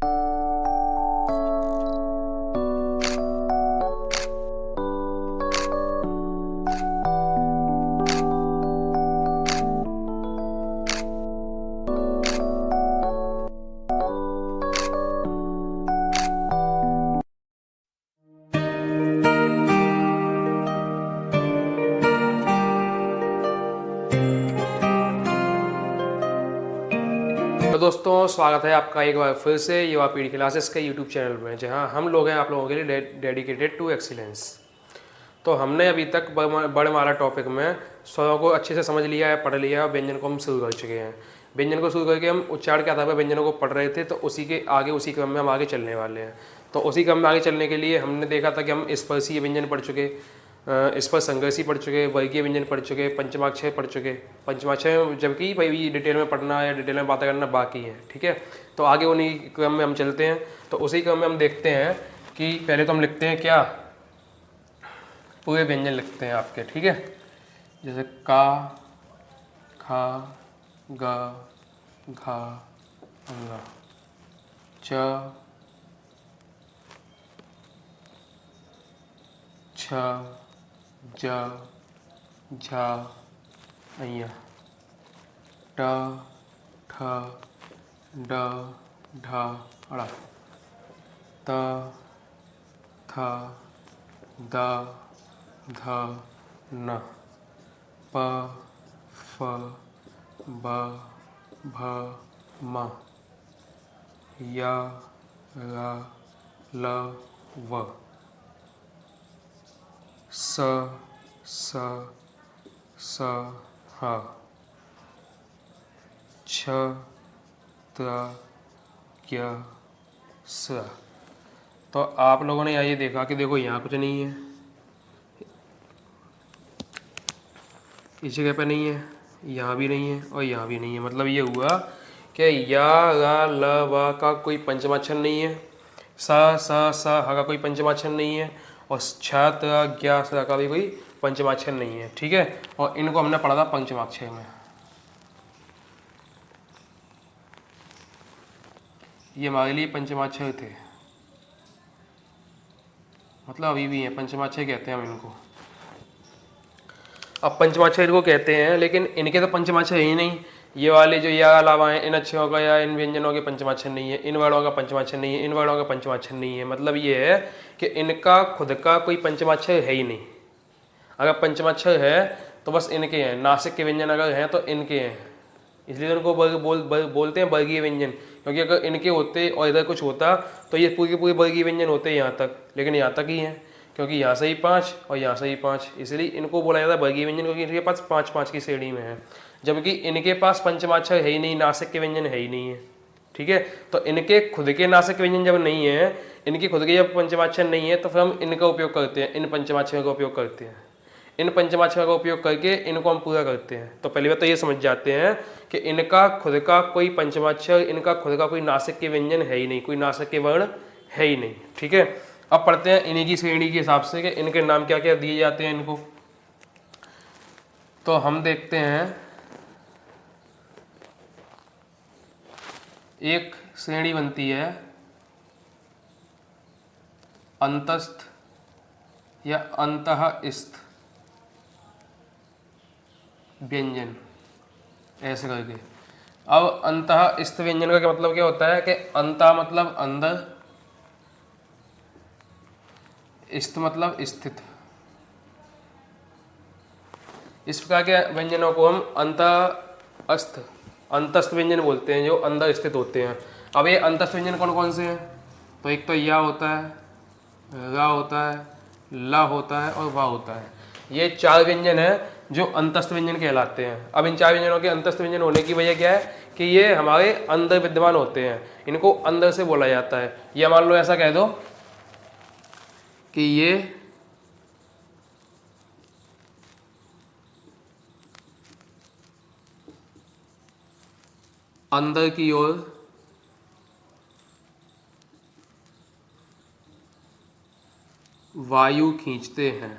तो दोस्तों, स्वागत है आपका एक बार फिर से युवा पीढ़ी क्लासेस के यूट्यूब चैनल में, जहां हम लोग हैं आप लोगों के लिए डेडिकेटेड टू एक्सीलेंस। तो हमने अभी तक वर्णमाला टॉपिक में स्वरों को अच्छे से समझ लिया है, पढ़ लिया है, व्यंजन को हम शुरू कर चुके हैं। व्यंजन को शुरू करके हम उच्चारण के आधार पर व्यंजनों को पढ़ रहे थे, तो उसी के आगे उसी क्रम में हम आगे चलने वाले हैं। तो उसी क्रम में आगे चलने के लिए हमने देखा था कि हम स्पर्शीय व्यंजन पढ़ चुके, स्पर्श संघर्षी पढ़ चुके, वर्गीय व्यंजन पढ़ चुके, पंचमाक्षर पढ़ चुके। पंचमाक्षर जबकि भाई डिटेल में पढ़ना या डिटेल में बातें करना बाकी है, ठीक है। तो आगे उन्हीं क्रम में हम चलते हैं। तो उसी क्रम में हम देखते हैं कि पहले तो हम लिखते हैं क्या, पूरे व्यंजन लिखते हैं आपके, ठीक है। जैसे का, खा, गा, घा, ङा, च, छ, ज, झा, अय्या, ट, ठ, ड, ढ, ड़, त, थ, द, ध, न, प, फ, ब, भ, म, य, र, ल, व, स, स, स, ह, छ, त्र, क्य, स। तो आप लोगों ने ये देखा कि देखो यहाँ कुछ नहीं है, इस जगह पे नहीं है, यहाँ भी नहीं है और यहाँ भी नहीं है। मतलब ये हुआ कि या, रा, ल, व का कोई पंचमाक्षर नहीं है, स, स, ह का कोई पंचमाक्षर नहीं है, और छ, त, ज्ञ, स का भी कोई पंचमाक्षर नहीं है, ठीक है। और इनको हमने पढ़ा था पंचमाक्षर में। ये हमारे लिए पंचमाक्षर थे, मतलब अभी भी हैं, पंचमाक्षर कहते हैं हम इनको। अब पंचमाक्षर इनको कहते हैं, लेकिन इनके तो पंचमाक्षर ही नहीं। ये वाले जो या अलावा हैं, इन अक्षरों का या इन व्यंजनों के पंचमाक्षर नहीं है, इन वर्णों का पंचमाक्षर नहीं है, इन वर्णों का पंचमाक्षर नहीं है। मतलब ये है कि इनका खुद का कोई पंचमाक्षर है ही नहीं। अगर पंचमाक्षर है तो बस इनके हैं। नासिक के व्यंजन अगर हैं तो इनके हैं, इसलिए उनको बोलते हैं वर्गीय व्यंजन। क्योंकि अगर इनके होते और इधर कुछ होता तो ये पूरे पूरे वर्गीय व्यंजन होते यहाँ तक, लेकिन यहाँ तक ही हैं, क्योंकि यहाँ से ही 5 और यहाँ से ही 5, इसलिए इनको बोला जाता है वर्गीय व्यंजन, क्योंकि इनके पास 5-5 की श्रेणी में है। जबकि इनके पास पंचमाक्षर है ही नहीं, नासिक के व्यंजन है ही नहीं है, ठीक है। तो इनके खुद के नासिक व्यंजन जब नहीं है, इनके खुद के जब पंचमाक्षर नहीं है, तो फिर हम इनका उपयोग करते हैं, इन पंचमाक्षर का उपयोग करते हैं। इन पंचमाक्षर का उपयोग करके इनको हम पूरा करते हैं। तो पहली बात तो ये समझ जाते हैं कि इनका खुद का कोई पंचमाक्षर, इनका खुद का कोई नासिक के व्यंजन है ही नहीं, कोई नासिक के वर्ण है ही नहीं, ठीक है। अब पढ़ते हैं इन्हीं की श्रेणी के हिसाब से कि इनके नाम क्या क्या दिए जाते हैं इनको। तो हम देखते हैं, एक श्रेणी बनती है अंतस्थ या अंतःस्थ व्यंजन, ऐसे करके। अब अंतःस्थ व्यंजन का क्या मतलब क्या होता है कि अंतः मतलब अंदर, स्थ मतलब स्थित। इस प्रकार के व्यंजनों को हम अंतस्थ व्यंजन बोलते हैं, जो अंदर स्थित होते हैं। अब ये अंतस्थ व्यंजन कौन कौन से हैं? तो एक तो या होता है, रा होता है, ला होता है और वा होता है। ये 4 व्यंजन हैं जो अंतस्थ व्यंजन कहलाते हैं। अब इन 4 व्यंजनों के अंतस्थ व्यंजन होने की वजह क्या है कि ये हमारे अंदर विद्यमान होते हैं, इनको अंदर से बोला जाता है। ये मान लो ऐसा कह दो कि ये अंदर की ओर वायु खींचते हैं।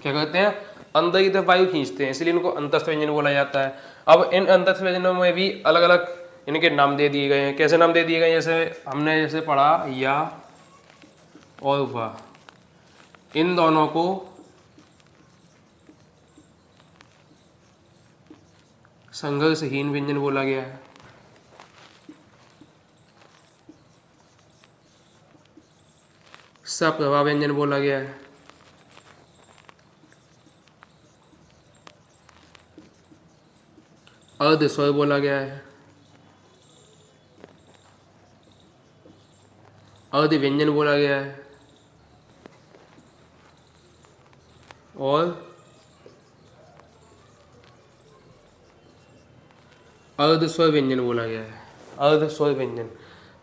क्या करते हैं? अंदर की तरफ वायु खींचते हैं, इसलिए इनको अंतस्थ व्यंजन बोला जाता है। अब इन अंतस्थ व्यंजनों में भी अलग अलग इनके नाम दे दिए गए हैं। कैसे नाम दे दिए गए हैं? जैसे हमने जैसे पढ़ा या और वाह, इन दोनों को संघर्षहीन व्यंजन बोला गया है। सप्रभा व्यंजन बोला गया है। अर्ध स्वर बोला गया है। अर्ध व्यंजन बोला गया है। और अर्ध स्वर व्यंजन बोला गया है। अर्ध स्वर व्यंजन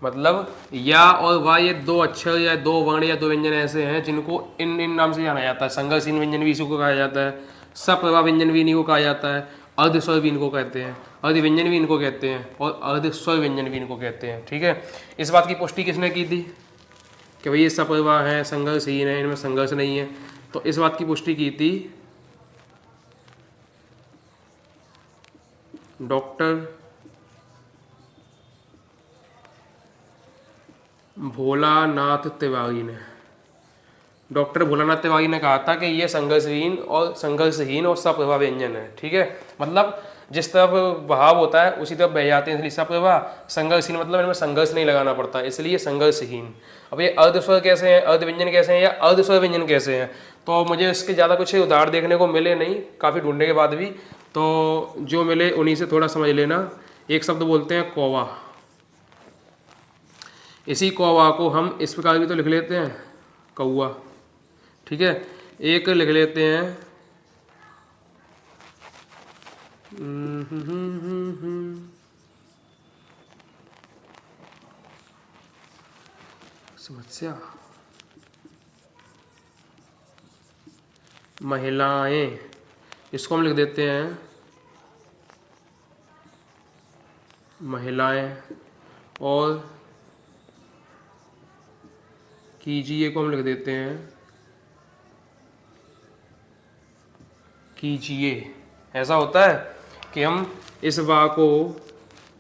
मतलब या और वा, ये दो अक्षर या दो वर्ण या दो व्यंजन ऐसे हैं जिनको इन इन नाम से जाना जाता है। संघर्षहीन व्यंजन भी इसी को कहा जाता है, सप्रभा व्यंजन भी इन्हीं को कहा जाता है, अर्ध स्वर भी इनको कहते हैं, अर्ध व्यंजन भी इनको कहते हैं और अर्ध स्वर व्यंजन भी इनको कहते हैं। ठीक है, इस बात की पुष्टि किसने की थी कि भाई ये सप्रभा है, संघर्षहीन है, इनमें संघर्ष नहीं है? तो इस बात की पुष्टि की थी डॉक्टर भोलानाथ तिवारी ने। डॉक्टर भोलानाथ तिवारी ने कहा था कि ये संघर्षहीन और सप्रभा व्यंजन है। ठीक है, मतलब जिस तरफ भाव होता है उसी तरफ बह जाते हैं, इसलिए सप्रभा। संघर्षहीन मतलब इनमें संघर्ष नहीं लगाना पड़ता, इसलिए संघर्षहीन। अब ये अर्धस्वर कैसे हैं, अर्ध व्यंजन कैसे हैं या अर्धस्वर व्यंजन कैसे हैं? तो मुझे इसके ज़्यादा कुछ उदाहरण देखने को मिले नहीं, काफ़ी ढूंढने के बाद भी। तो जो मिले उन्हीं से थोड़ा समझ लेना। एक शब्द बोलते हैं कौवा। इसी कौवा को हम इस प्रकार भी तो लिख लेते हैं कौवा। ठीक है, एक लिख लेते हैं समस्या, महिलाएं, इसको हम लिख देते हैं महिलाएं। और कीजिए को हम लिख देते हैं कीजिए। ऐसा होता है कि हम इस वा को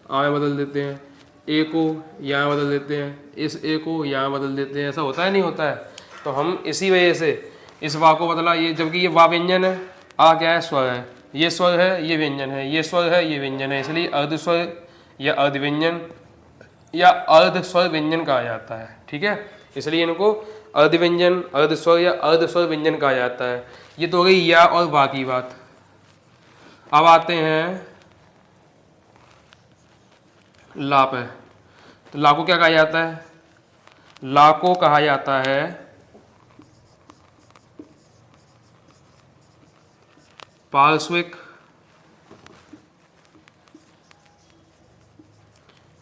आ में बदल देते हैं, ए को यहाँ बदल देते हैं, इस ए को यहाँ बदल देते हैं। ऐसा होता है नहीं होता है? तो हम इसी वजह से इस वा को बदला, ये जबकि ये वा व्यंजन है, आ क्या है? स्वर है। ये स्वर है, ये व्यंजन है, ये स्वर है, ये व्यंजन है, इसलिए अर्ध स्वर या अर्ध व्यंजन या अर्ध स्वर व्यंजन कहा जाता है। ठीक है, इसलिए इनको अर्ध व्यंजन, अर्ध स्वर या अर्ध स्वर व्यंजन कहा जाता है। ये तो हो गई या और वा की बात। अब आते हैं ला पे। तो ला को क्या कहा जाता है? ला को कहा जाता है पार्श्विक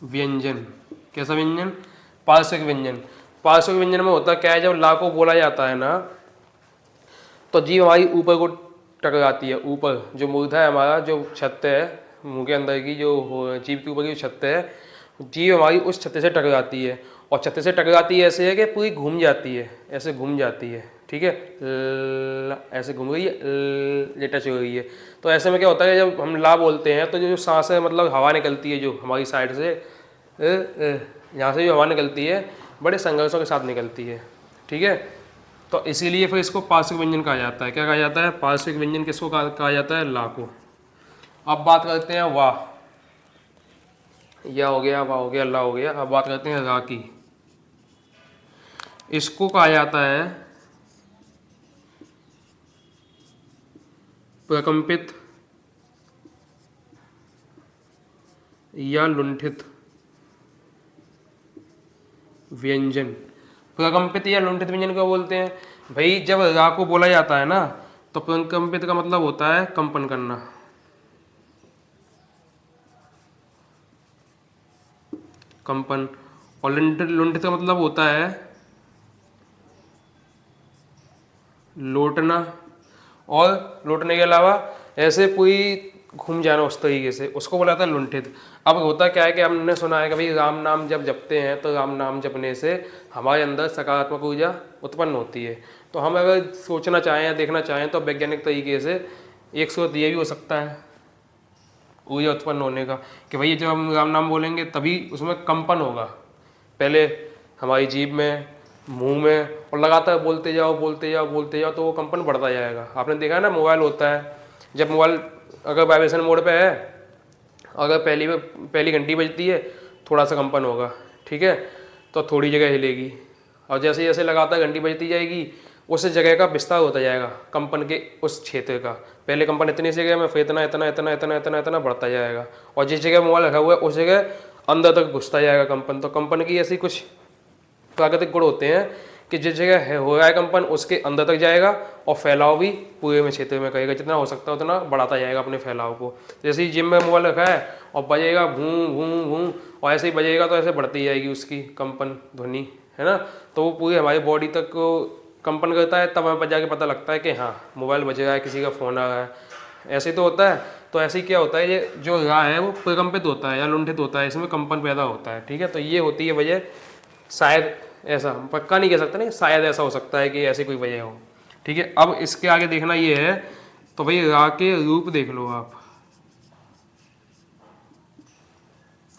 व्यंजन। कैसा व्यंजन? पार्श्विक व्यंजन। पार्श्विक व्यंजन में होता क्या है, जब ला को बोला जाता है ना तो जीभ हमारी ऊपर को टकराती है। ऊपर जो मूर्धा है हमारा, जो छत है मुंह के अंदर की, जो जीभ के ऊपर की छत है, जीभ हमारी उस छत्ते से टकराती है। और छत्ते से टकराती है ऐसे है कि पूरी घूम जाती है, ऐसे घूम जाती है। ठीक है, ऐसे घूम रही है, ये टच हो रही है। तो ऐसे में क्या होता है, जब हम ला बोलते हैं तो जो सांस है, मतलब हवा निकलती है जो हमारी साइड से, यहाँ से जो हवा निकलती है बड़े संघर्षों के साथ निकलती है। ठीक है, तो इसीलिए फिर इसको पार्श्विक व्यंजन कहा जाता है। क्या कहा जाता है? पार्श्विक व्यंजन किसको कहा जाता है? ला को। अब बात करते हैं वाह। या हो गया, वाह हो गया, ला हो गया। अब बात करते हैं रा की। इसको कहा जाता है प्रकंपित या लुंठित व्यंजन। प्रकंपित या लुंठित व्यंजन क्या बोलते हैं भाई? जब रा को बोला जाता है ना तो प्रकंपित का मतलब होता है कंपन करना। कंपन। और लुंठित का मतलब होता है लोटना। और लोटने के अलावा ऐसे पूरी घूम जाना उस तरीके से, उसको बोला था लुंठित। अब होता क्या है कि हमने सुना है कि भाई राम नाम जब जपते हैं तो राम नाम जपने से हमारे अंदर सकारात्मक ऊर्जा उत्पन्न होती है। तो हम अगर सोचना चाहें या देखना चाहें तो वैज्ञानिक तरीके से एक स्रोत ये भी हो सकता है ऊर्जा उत्पन्न होने का, कि भाई जब हम राम नाम बोलेंगे तभी उसमें कंपन होगा, पहले हमारी जीभ में, मुंह में, और लगातार बोलते जाओ बोलते जाओ बोलते जाओ तो वो कंपन बढ़ता जाएगा। आपने देखा है ना, मोबाइल होता है, जब मोबाइल अगर वाइब्रेशन मोड पे है, अगर पहली घंटी बजती है थोड़ा सा कंपन होगा, ठीक है, तो थोड़ी जगह हिलेगी, और जैसे जैसे लगातार घंटी बजती जाएगी उस जगह का विस्तार होता जाएगा कंपन के उस क्षेत्र का। पहले कंपन इतनी जगह में, फिर इतना इतना इतना इतना इतना इतना बढ़ता जाएगा, और जिस जगह मोबाइल रखा हुआ है उस जगह अंदर तक घुसता जाएगा कंपन। तो कंपन की ऐसी कुछ प्राकृतिक गुण होते हैं कि जिस जगह है हो रहा है कंपन उसके अंदर तक जाएगा, और फैलाव भी पूरे में क्षेत्र में करेगा, जितना हो सकता है उतना बढ़ाता जाएगा अपने फैलाव को। जैसे ही जिम में मोबाइल रखा है और बजेगा भूं भूं भूं, और ऐसे ही बजेगा तो ऐसे बढ़ती जाएगी उसकी कंपन ध्वनि, है ना, तो वो पूरी हमारी बॉडी तक कंपन करता है, तब हमें पर जाके पता लगता है कि हाँ मोबाइल बज रहा है, किसी का फ़ोन आ रहा है। ऐसे तो होता है। तो ऐसे ही क्या होता है, ये जो राह है वो प्रकम्पित होता है या लुंठित होता है, इसमें कंपन पैदा होता है, ठीक है। तो ये होती है वजह, शायद ऐसा, पक्का नहीं कह सकते, नहीं शायद ऐसा हो सकता है कि ऐसी कोई वजह हो, ठीक है। अब इसके आगे देखना ये है, तो भाई राह के रूप देख लो आप,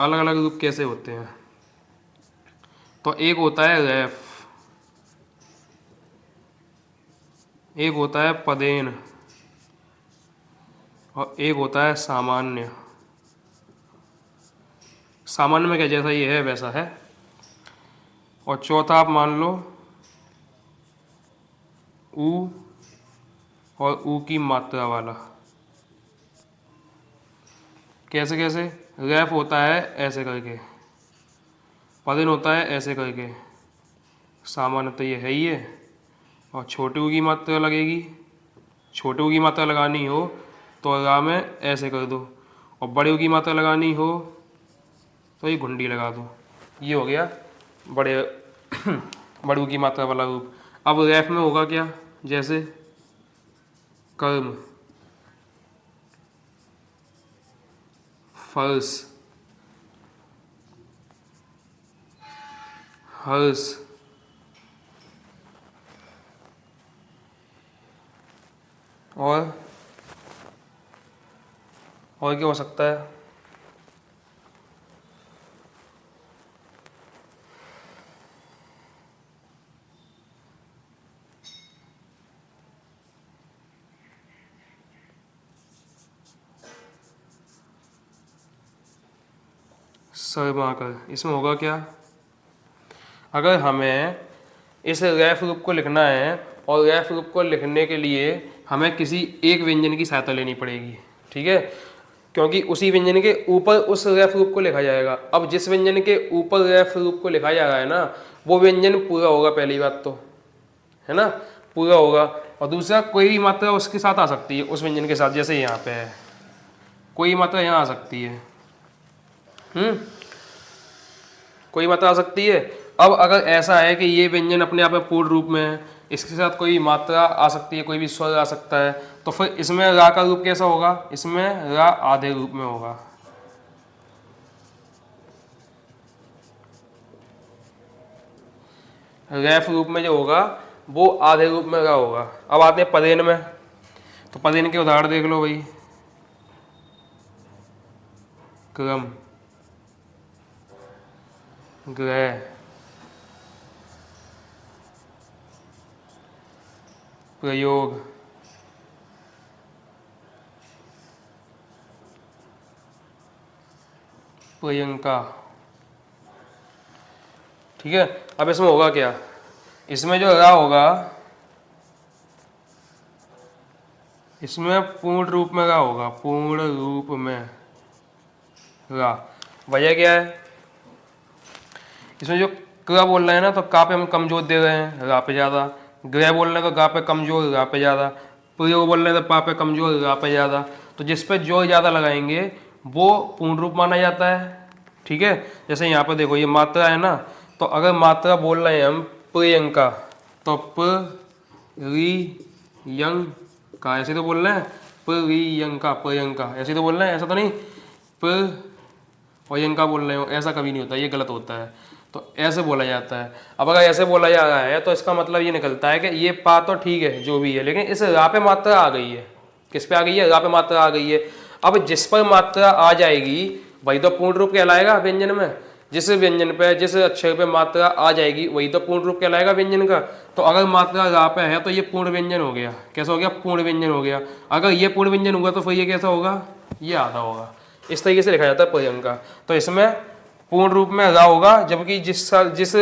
अलग अलग रूप कैसे होते हैं। तो एक होता है रैफ, एक होता है पदेन, और एक होता है सामान्य। सामान्य में क्या जैसा ये है वैसा है, और चौथा आप मान लो ऊ, और ऊ की मात्रा वाला। कैसे कैसे, रैफ होता है ऐसे करके, पदेन होता है ऐसे करके, सामान्य तो ये है ही है, और छोटे ऊ की मात्रा लगेगी, छोटे ऊ की मात्रा लगानी हो तो रा में ऐसे कर दो, और बड़े ऊ की मात्रा लगानी हो तो ये घुंडी लगा दो। ये हो गया बड़े बड़े ऊ की मात्रा वाला रूप। अब रैफ में होगा क्या, जैसे कर्म, फर्श, हर्ष, और क्या हो सकता है, सर्वाकर। इसमें होगा क्या, अगर हमें इस रैफ रूप को लिखना है और रैफ रूप को लिखने के लिए हमें किसी एक व्यंजन की सहायता लेनी पड़ेगी, ठीक है, क्योंकि उसी व्यंजन के ऊपर उस रैफ रूप को लिखा जाएगा। अब जिस व्यंजन के ऊपर रैफ रूप को लिखा जा रहा है ना, वो व्यंजन पूरा होगा, पहली बात तो, है ना, पूरा होगा। और दूसरा, कोई भी मात्रा उसके साथ आ सकती है, उस व्यंजन के साथ, जैसे यहाँ पे है कोई मात्रा यहाँ आ सकती है, कोई मात्रा आ सकती है। अब अगर ऐसा है कि ये व्यंजन अपने आप में पूर्ण रूप में है, इसके साथ कोई मात्रा आ सकती है, कोई भी स्वर आ सकता है, तो फिर इसमें रा का रूप कैसा होगा, इसमें रा आधे रूप में होगा। रैफ रूप में जो होगा वो आधे रूप में रा होगा। अब आते हैं पदेन में, तो पदेन के उदाहरण देख लो भाई, क्रम, ग्रह, प्रयोग, प्रियंका, ठीक है। अब इसमें होगा क्या, इसमें जो रा होगा इसमें पूर्ण रूप में रा होगा, पूर्ण रूप में रा। वजह क्या है, इसमें जो क्र बोल रहे हैं ना, तो का पे हम कम जोर दे रहे हैं, रा पे ज़्यादा। ग्रह बोल रहे हैं तो गा पे कम जोर, रा पे ज़्यादा। प्रयोग बोल रहे हैं तो पा पे कम जोर, रा पे ज़्यादा। तो जिस पे जोर ज़्यादा लगाएंगे वो पूर्ण रूप माना जाता है, ठीक है। जैसे यहाँ पे देखो ये मात्रा है ना, तो अगर मात्रा बोल रहे हैं हम प्रियंका, तो प्रियंका ऐसे तो बोल रहे हैं, प्रियंका प्रियंका ऐसे तो बोल रहे हैं, ऐसा तो नहीं प्रियंका बोल रहे हो, ऐसा कभी नहीं होता, ये गलत होता है। तो ऐसे बोला जाता है। अब अगर ऐसे बोला जा रहा है तो इसका मतलब ये निकलता है कि ये पा तो ठीक है जो भी है, लेकिन इस रा पे मात्रा आ गई है। किस पे आ गई है, रा पे मात्रा आ गई है। अब जिस पर मात्रा आ जाएगी वही तो पूर्ण रूप कहलाएगा व्यंजन में। जिस व्यंजन पे, जिस अक्षर पे मात्रा आ जाएगी वही तो पूर्ण रूप कहलाएगा व्यंजन का। तो अगर मात्रा रा पे है तो ये पूर्ण व्यंजन हो गया। कैसा हो गया? पूर्ण व्यंजन हो गया। अगर ये पूर्ण व्यंजन होगा तो फिर ये कैसा होगा? ये आधा होगा। इस तरीके से लिखा जाता है पर्यंक का। तो इसमें पूर्ण रूप में रा होगा, जबकि जिस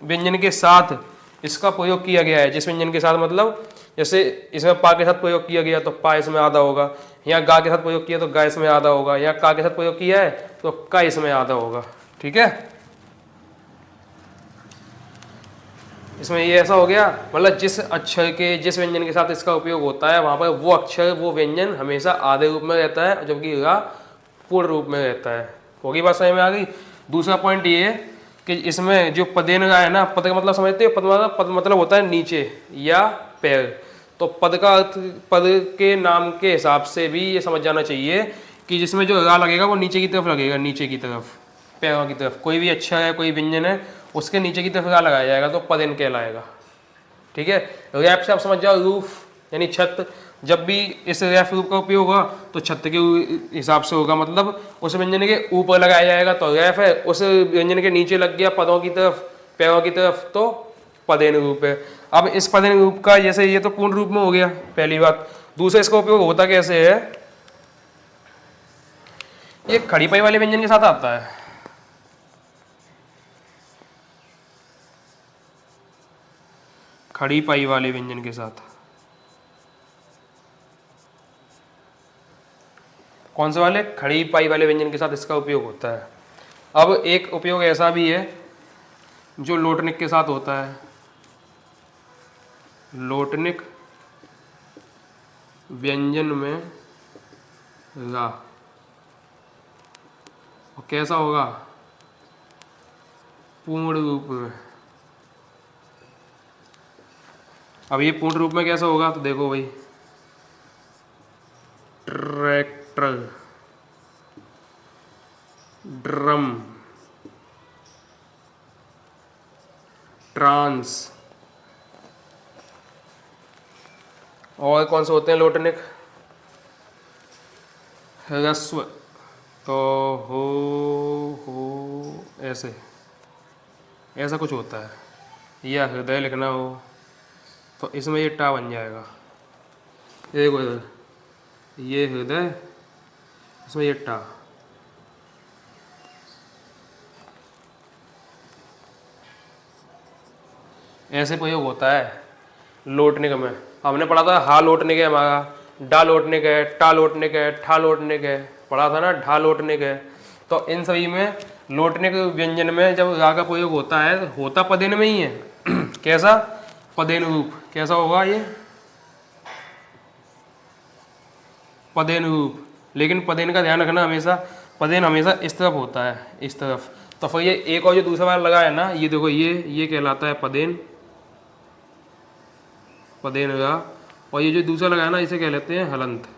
व्यंजन के साथ इसका प्रयोग किया गया है, जिस व्यंजन के साथ मतलब जैसे इसमें पा के साथ प्रयोग किया गया तो पा इसमें आधा होगा, यहाँ गा के साथ प्रयोग किया तो गा इसमें आधा होगा, यहाँ का के साथ प्रयोग किया है तो का इसमें आधा होगा। ठीक है, इसमें ये ऐसा हो गया, मतलब जिस अक्षर के, जिस व्यंजन के साथ इसका उपयोग होता है वहां पर वो अक्षर, वो व्यंजन हमेशा आधे रूप में रहता है, जबकि रा पूर्ण रूप में रहता है। होगी बात समझ में आ गई? दूसरा पॉइंट ये है कि इसमें जो पदेन रा है ना, पद का मतलब समझते हो? पद मतलब होता है नीचे या पैर। तो पद का अर्थ, पद के नाम के हिसाब से भी ये समझ जाना चाहिए कि जिसमें जो रा लगेगा वो नीचे की तरफ लगेगा, नीचे की तरफ, पैरों की तरफ। कोई भी अक्षर है, कोई व्यंजन है, उसके नीचे की तरफ रा लगाया जाएगा तो पदेन कहलाएगा। ठीक है, रैप से आप समझ जाओ, रूफ यानी छत। जब भी इस रैप रूप का उपयोग होगा तो छत के हिसाब से होगा, मतलब उस व्यंजन के ऊपर लगाया जाएगा तो रैप है, उस व्यंजन के नीचे लग गया पदों की तरफ, पैरों की तरफ, तो पदेन रूप है। अब इस पदेन रूप का जैसे ये तो पूर्ण रूप में हो गया, पहली बात। दूसरा इसका उपयोग होता कैसे है? ये खड़ी पाई वाले व्यंजन के साथ आता है। खड़ी पाई वाले व्यंजन के साथ। कौन से वाले? खड़ी पाई वाले व्यंजन के साथ इसका उपयोग होता है। अब एक उपयोग ऐसा भी है जो लोटनिक के साथ होता है। लोटनिक व्यंजन में रा, और कैसा होगा? पूर्ण रूप में। अब ये पूर्ण रूप में कैसा होगा? तो देखो भाई, ट्रैक्टर, ड्रम, ट्रांस, और कौन से होते हैं लोटनिक? ह्रस्व, तो हो ऐसे, ऐसा कुछ होता है। या हृदय लिखना हो तो इसमें ये टा बन जाएगा। ये देखो इधर, ये हृदय, इसमें ये टा। ऐसे प्रयोग होता है लोटनिक में। हमने पढ़ा था हा लोटनिक है हमारा, डा लोटनिक है, टा लोटनिक है, ठा लोटनिक है, पढ़ा था ना, ढा लोटनिक है। तो इन सभी में लोटनिक व्यंजन में जब रा का प्रयोग होता है, होता पदेन में ही है। कैसा? पदेन रूप। कैसा होगा ये? पदेन रूप। लेकिन पदेन का ध्यान रखना हमेशा, पदेन हमेशा इस तरफ होता है, इस तरफ। तो फिर ये एक और जो दूसरा वाला लगा है ना, ये देखो, ये कहलाता है पदेन, पदेन रा। और ये जो दूसरा लगा है ना, इसे कह लेते हैं हलंत।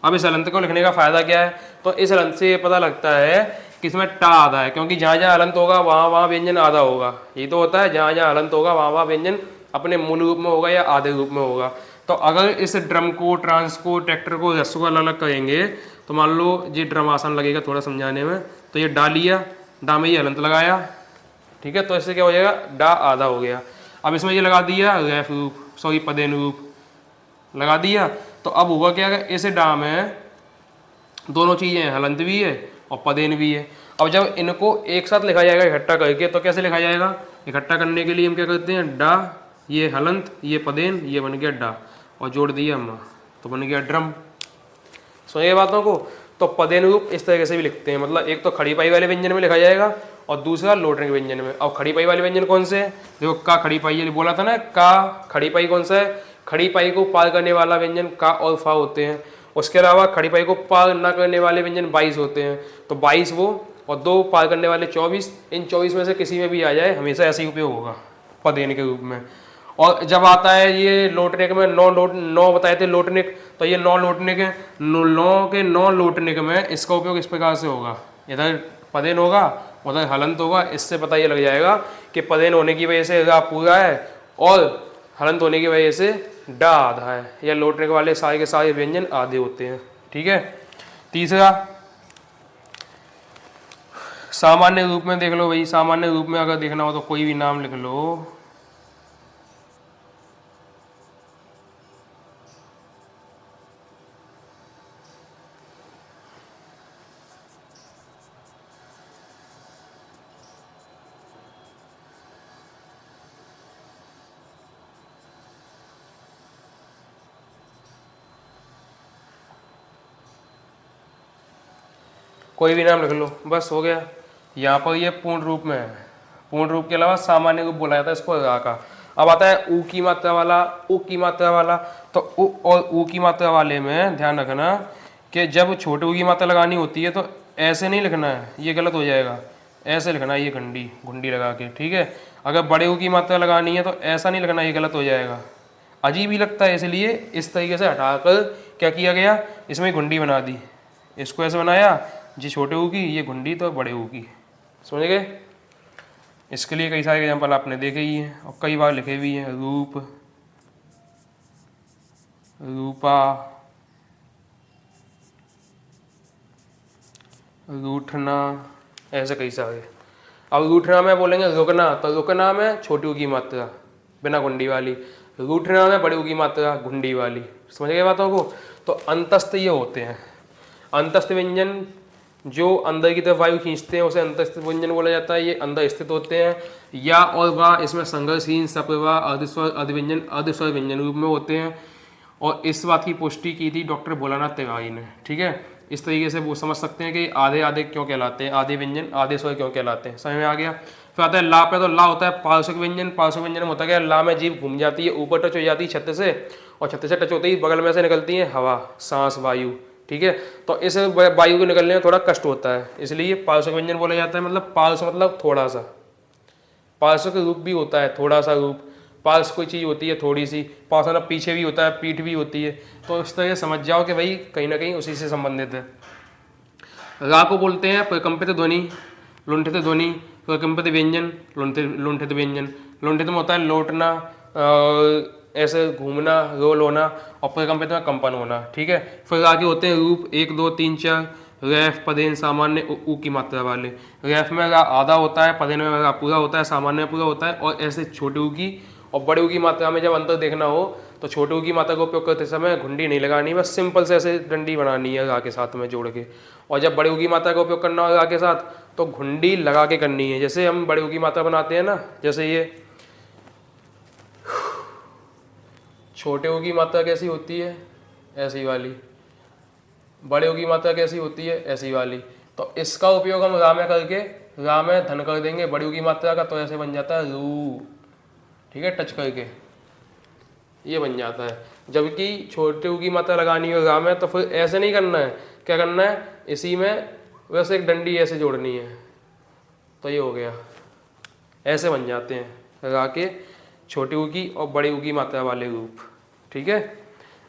अब इस हलंत को लिखने का फायदा क्या है? तो इस हलंत से ये पता लगता है कि इसमें टा आधा है, क्योंकि जहाँ जहाँ हलंत होगा वहाँ वहाँ व्यंजन आधा होगा। ये तो होता है, जहाँ जहाँ हलंत होगा वहाँ वहाँ व्यंजन अपने मूल रूप में होगा या आधे रूप में होगा। तो अगर इस ड्रम को, ट्रांस को, ट्रैक्टर को, रस्सों को अलग करेंगे तो मान लो ये ड्रम आसान लगेगा थोड़ा समझाने में, तो ये डा लिया, डा में ये हलंत लगाया, ठीक है, तो इससे क्या हो जाएगा? डा आधा हो गया। अब इसमें ये लगा दिया रैफ रूप, सॉरी पदेन रूप लगा दिया, तो अब होगा क्या? इस डा में दोनों चीज़ें हैं, हलंत भी है और पदेन भी है। अब जब इनको एक साथ लिखा जाएगा इकट्ठा करके, तो कैसे लिखा जाएगा? इकट्ठा करने के लिए हम क्या करते हैं? डा, ये हलंत, ये पदेन, ये बन गया डा, और जोड़ दिया हम तो बन गया ड्रम। सुनिए बातों को। तो पदेन रूप इस तरीके से भी लिखते हैं, मतलब एक तो खड़ी पाई वाले व्यंजन में लिखा जाएगा और दूसरा लोटनिक व्यंजन में। और खड़ी पाई वाले व्यंजन कौन से है? देखो, का खड़ी पाई, ये बोला था ना, का खड़ी पाई कौन सा है? खड़ी पाई को पार करने वाला व्यंजन का और फा होते हैं। उसके अलावा खड़ी पाई को पार न करने वाले व्यंजन 22 होते हैं। तो 22 वो, और 2 पार करने वाले 24। इन 24 में से किसी में भी आ जाए, हमेशा ऐसे ही उपयोग होगा पदेन के रूप में। और जब आता है ये लोटनिक में, 9 बताए थे लोटनिक, तो ये 9 लोटनिक है। 9 लोटनिक में इसका उपयोग इस प्रकार से होगा, इधर पदेन होगा, उधर हलंत होगा। इससे पता ये लग जाएगा कि पदेन होने की वजह से रा पूरा है और हलंत होने की वजह से डा आधा है, या लौटने के वाले सारे के सारे व्यंजन आधे होते हैं। ठीक है। तीसरा, सामान्य रूप में देख लो भाई, सामान्य रूप में अगर देखना हो तो कोई भी नाम लिख लो। कोई भी नाम लिख लो, बस हो गया। यहाँ पर ये पूर्ण रूप में है, पूर्ण रूप के अलावा सामान्य रूप बोला जाता है इसको रा का। अब आता है ऊ की मात्रा वाला, उ की मात्रा वाला। तो उ और ऊ की मात्रा वाले में ध्यान रखना कि जब छोटे ऊ की मात्रा लगानी होती है तो ऐसे नहीं लिखना है, ये गलत हो जाएगा। ऐसे लिखना है, ये घंटी घुंडी लगा के। ठीक है। अगर बड़े ऊ की मात्रा लगानी है तो ऐसा नहीं लिखना, ये गलत हो जाएगा, अजीब ही लगता है। इसलिए इस तरीके से हटाकर क्या किया गया, इसमें घुंडी बना दी। इसको ऐसे बनाया, जी छोटे ऊ की, ये घुंडी तो बड़े ऊ की। समझ गए। इसके लिए कई सारे एग्जाम्पल आपने देखे ही हैं और कई बार लिखे भी हैं। रूप, रूपा, रूठना, ऐसे कई सारे। अब रूठना में बोलेंगे रुकना, तो रुकना में छोटी ऊ की मात्रा बिना घुंडी वाली, रूठना में बड़ी ऊ की मात्रा घुंडी वाली। समझ गए बातों को। तो अंतस्थ ये होते हैं। अंतस्थ व्यंजन जो अंदर की तरफ वायु खींचते हैं उसे अंतस्थ व्यंजन बोला जाता है। ये अंदर स्थित होते हैं। या और वा इसमें संघर्षहीन, सप्रवा, अर्धस्वर, अर्धव्यंजन, अर्धस्वर व्यंजन रूप में होते हैं। और इस बात की पुष्टि की थी डॉक्टर भोलानाथ तिवारी ने। ठीक है। इस तरीके से वो समझ सकते हैं कि आधे आधे क्यों कहलाते हैं, आधे व्यंजन आधे स्वर क्यों कहलाते हैं। समझ में आ गया। फिर आता है ला पे, तो ला होता है पार्श्विक व्यंजन। पार्श्विक व्यंजन में होता है क्या, ला में जीभ घूम जाती है, ऊपर टच हो जाती है छत्ते से, और छत्ते से टच होते ही बगल में से निकलती है हवा, सांस, वायु। ठीक है। तो इस वायु को निकलने में थोड़ा कष्ट होता है, इसलिए पार्श्विक व्यंजन बोला जाता है। मतलब पार्श्व मतलब थोड़ा सा, पार्श्व का रूप भी होता है थोड़ा सा रूप। पार्श्व कोई चीज़ होती है थोड़ी सी, पार्श्व मतलब पीछे भी होता है, पीठ भी होती है। तो इस तरह समझ जाओ कि भाई कहीं ना कहीं उसी से संबंधित है। रा को बोलते हैं प्रकंपित ध्वनि, लुंठित ध्वनि, प्रकंपित व्यंजन, लुंठित व्यंजन। लुंठित में होता है लौटना, ऐसे घूमना, रोल होना, और प्रकंपित में कंपन होना। ठीक है। फिर आगे होते हैं रूप 1 2 3 4, रैफ, पदेन, सामान्य, ऊ की मात्रा वाले। रैफ में रा आधा होता है, पदेन में रा पूरा होता है, सामान्य में पूरा होता है। और ऐसे छोटे ऊ की और बड़े ऊ की मात्रा में जब अंतर देखना हो तो छोटे ऊ की मात्रा का उपयोग करते समय घुंडी नहीं लगानी, बस सिंपल से ऐसे डंडी बनानी है रा के साथ में जोड़ के। और जब बड़े ऊ की मात्रा का उपयोग करना हो रा के साथ तो घुंडी लगा के करनी है। जैसे हम बड़े ऊ की मात्रा बनाते हैं ना, जैसे ये छोटे ऊ की मात्रा कैसी होती है, ऐसी वाली। बड़े ऊ की मात्रा कैसी होती है, ऐसी वाली। तो इसका उपयोग हम रा में करके, रा में धन कर देंगे बड़ी ऊ की मात्रा का, तो ऐसे बन जाता है रू। ठीक है। टच करके ये बन जाता है। जबकि छोटे ऊ की मात्रा लगानी हो रा में तो फिर ऐसे नहीं करना है, क्या करना है, इसी में वैसे एक डंडी ऐसे जोड़नी है, तो ये हो गया। ऐसे बन जाते हैं रा के छोटी ऊ की और बड़ी ऊ की मात्रा वाले रूप। ठीक है।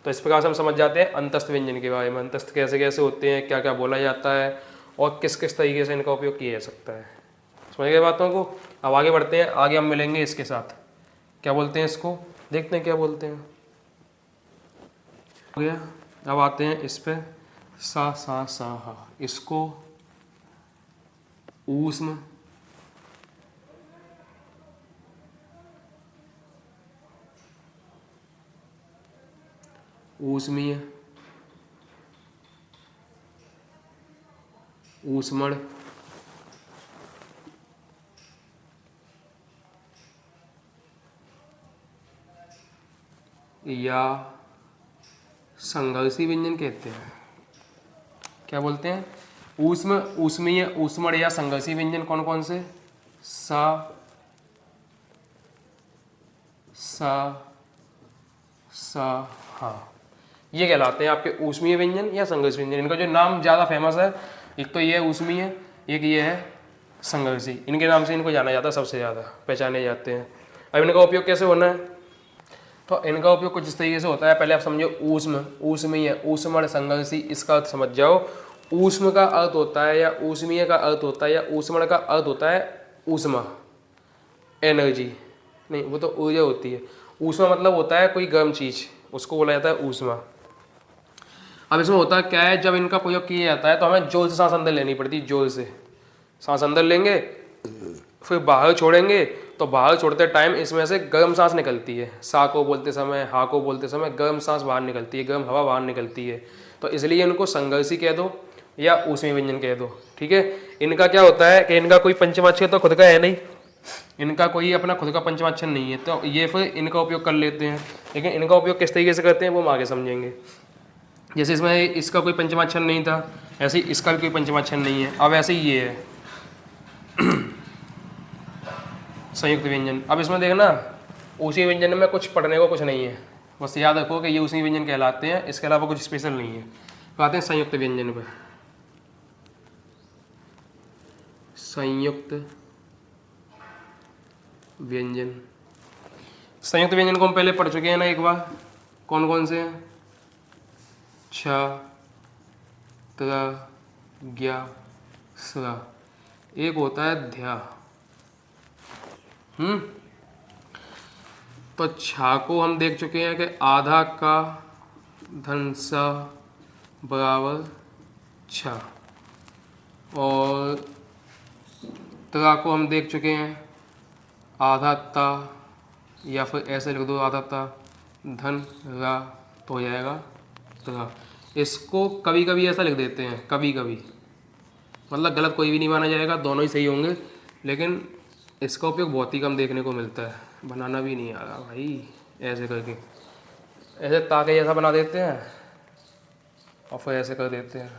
तो इस प्रकार से हम समझ जाते हैं अंतस्थ व्यंजन के बारे में। अंतस्थ कैसे कैसे होते हैं, क्या क्या बोला जाता है, और किस किस तरीके से इनका उपयोग किया जा सकता है। समझ गए बातों को। अब आगे बढ़ते हैं, आगे हम मिलेंगे इसके साथ। क्या बोलते हैं इसको, देखते हैं क्या बोलते हैं। हो गया। अब आते हैं इस पे, सा सा सा हा। इसको ऊष्म, ऊष्मीय, ऊष्मण, या संघर्षी व्यंजन कहते हैं। क्या बोलते हैं, ऊष्म, ऊष्मीय, ऊष्मण या संघर्षी व्यंजन कौन कौन से, सा, सा, सा, हा, ये कहलाते हैं आपके ऊष्मीय व्यंजन या संघर्ष व्यंजन। इनका जो नाम ज़्यादा फेमस है, एक तो ये है ऊष्मीय, एक ये है संघर्षी। इनके नाम से इनको जाना जाता है, सबसे ज़्यादा पहचाने जाते हैं। अब इनका उपयोग कैसे होना है, तो इनका उपयोग कुछ इस तरीके से होता है। पहले आप समझो ऊष्म, ऊष्मीय, ऊष्मण, संघर्षी, इसका अर्थ समझ जाओ। ऊष्म का अर्थ होता है या ऊष्मीय का अर्थ होता है या ऊष्मण का अर्थ होता है ऊष्मा, एनर्जी, नहीं वो तो ऊर्जा होती है। ऊष्मा मतलब होता है कोई गर्म चीज़, उसको बोला जाता है ऊष्मा। अब इसमें होता क्या है, जब इनका प्रयोग किया जाता है तो हमें जोर से सांस अंदर लेनी पड़ती है, जोर से सांस अंदर लेंगे, फिर बाहर छोड़ेंगे, तो बाहर छोड़ते टाइम इसमें से गर्म सांस निकलती है, सा को बोलते समय, हा को बोलते समय गर्म सांस बाहर निकलती है, गर्म हवा बाहर निकलती है। तो इसलिए इनको संघर्षी कह दो या ऊष्मीय व्यंजन कह दो, ठीक है। इनका क्या होता है कि इनका कोई पंचमाक्षर तो खुद का है नहीं, इनका कोई अपना खुद का पंचमाक्षर नहीं है, तो ये फिर इनका उपयोग कर लेते हैं। लेकिन इनका उपयोग किस तरीके से करते हैं वो हम आगे समझेंगे। जैसे इसमें इसका कोई पंचमाक्षर नहीं था, ऐसे ही इसका भी कोई पंचमाक्षर नहीं है। अब ऐसे ही ये है संयुक्त व्यंजन। अब इसमें देखना उसी व्यंजन में कुछ पढ़ने को कुछ नहीं है, बस याद रखो कि ये उसी व्यंजन कहलाते हैं, इसके अलावा कुछ स्पेशल नहीं है। तो आते हैं संयुक्त व्यंजन पे। संयुक्त व्यंजन, संयुक्त व्यंजन को हम पहले पढ़ चुके हैं ना एक बार। कौन कौन से हैं? छ, त्र, ज्ञ, स्र। एक होता है ध्या। तो छा को हम देख चुके हैं कि आधा का धन स बराबर छ, और त्र को हम देख चुके हैं आधा ता, या फिर ऐसे लिख दो आधा ता धन रा, तो हो जाएगा त्र। इसको कभी कभी ऐसा लिख देते हैं, कभी कभी, मतलब गलत कोई भी नहीं माना जाएगा, दोनों ही सही होंगे, लेकिन इसका उपयोग बहुत ही कम देखने को मिलता है। बनाना भी नहीं आ रहा भाई, ऐसे करके ऐसे ताके जैसा बना देते हैं और फिर ऐसे कर देते हैं,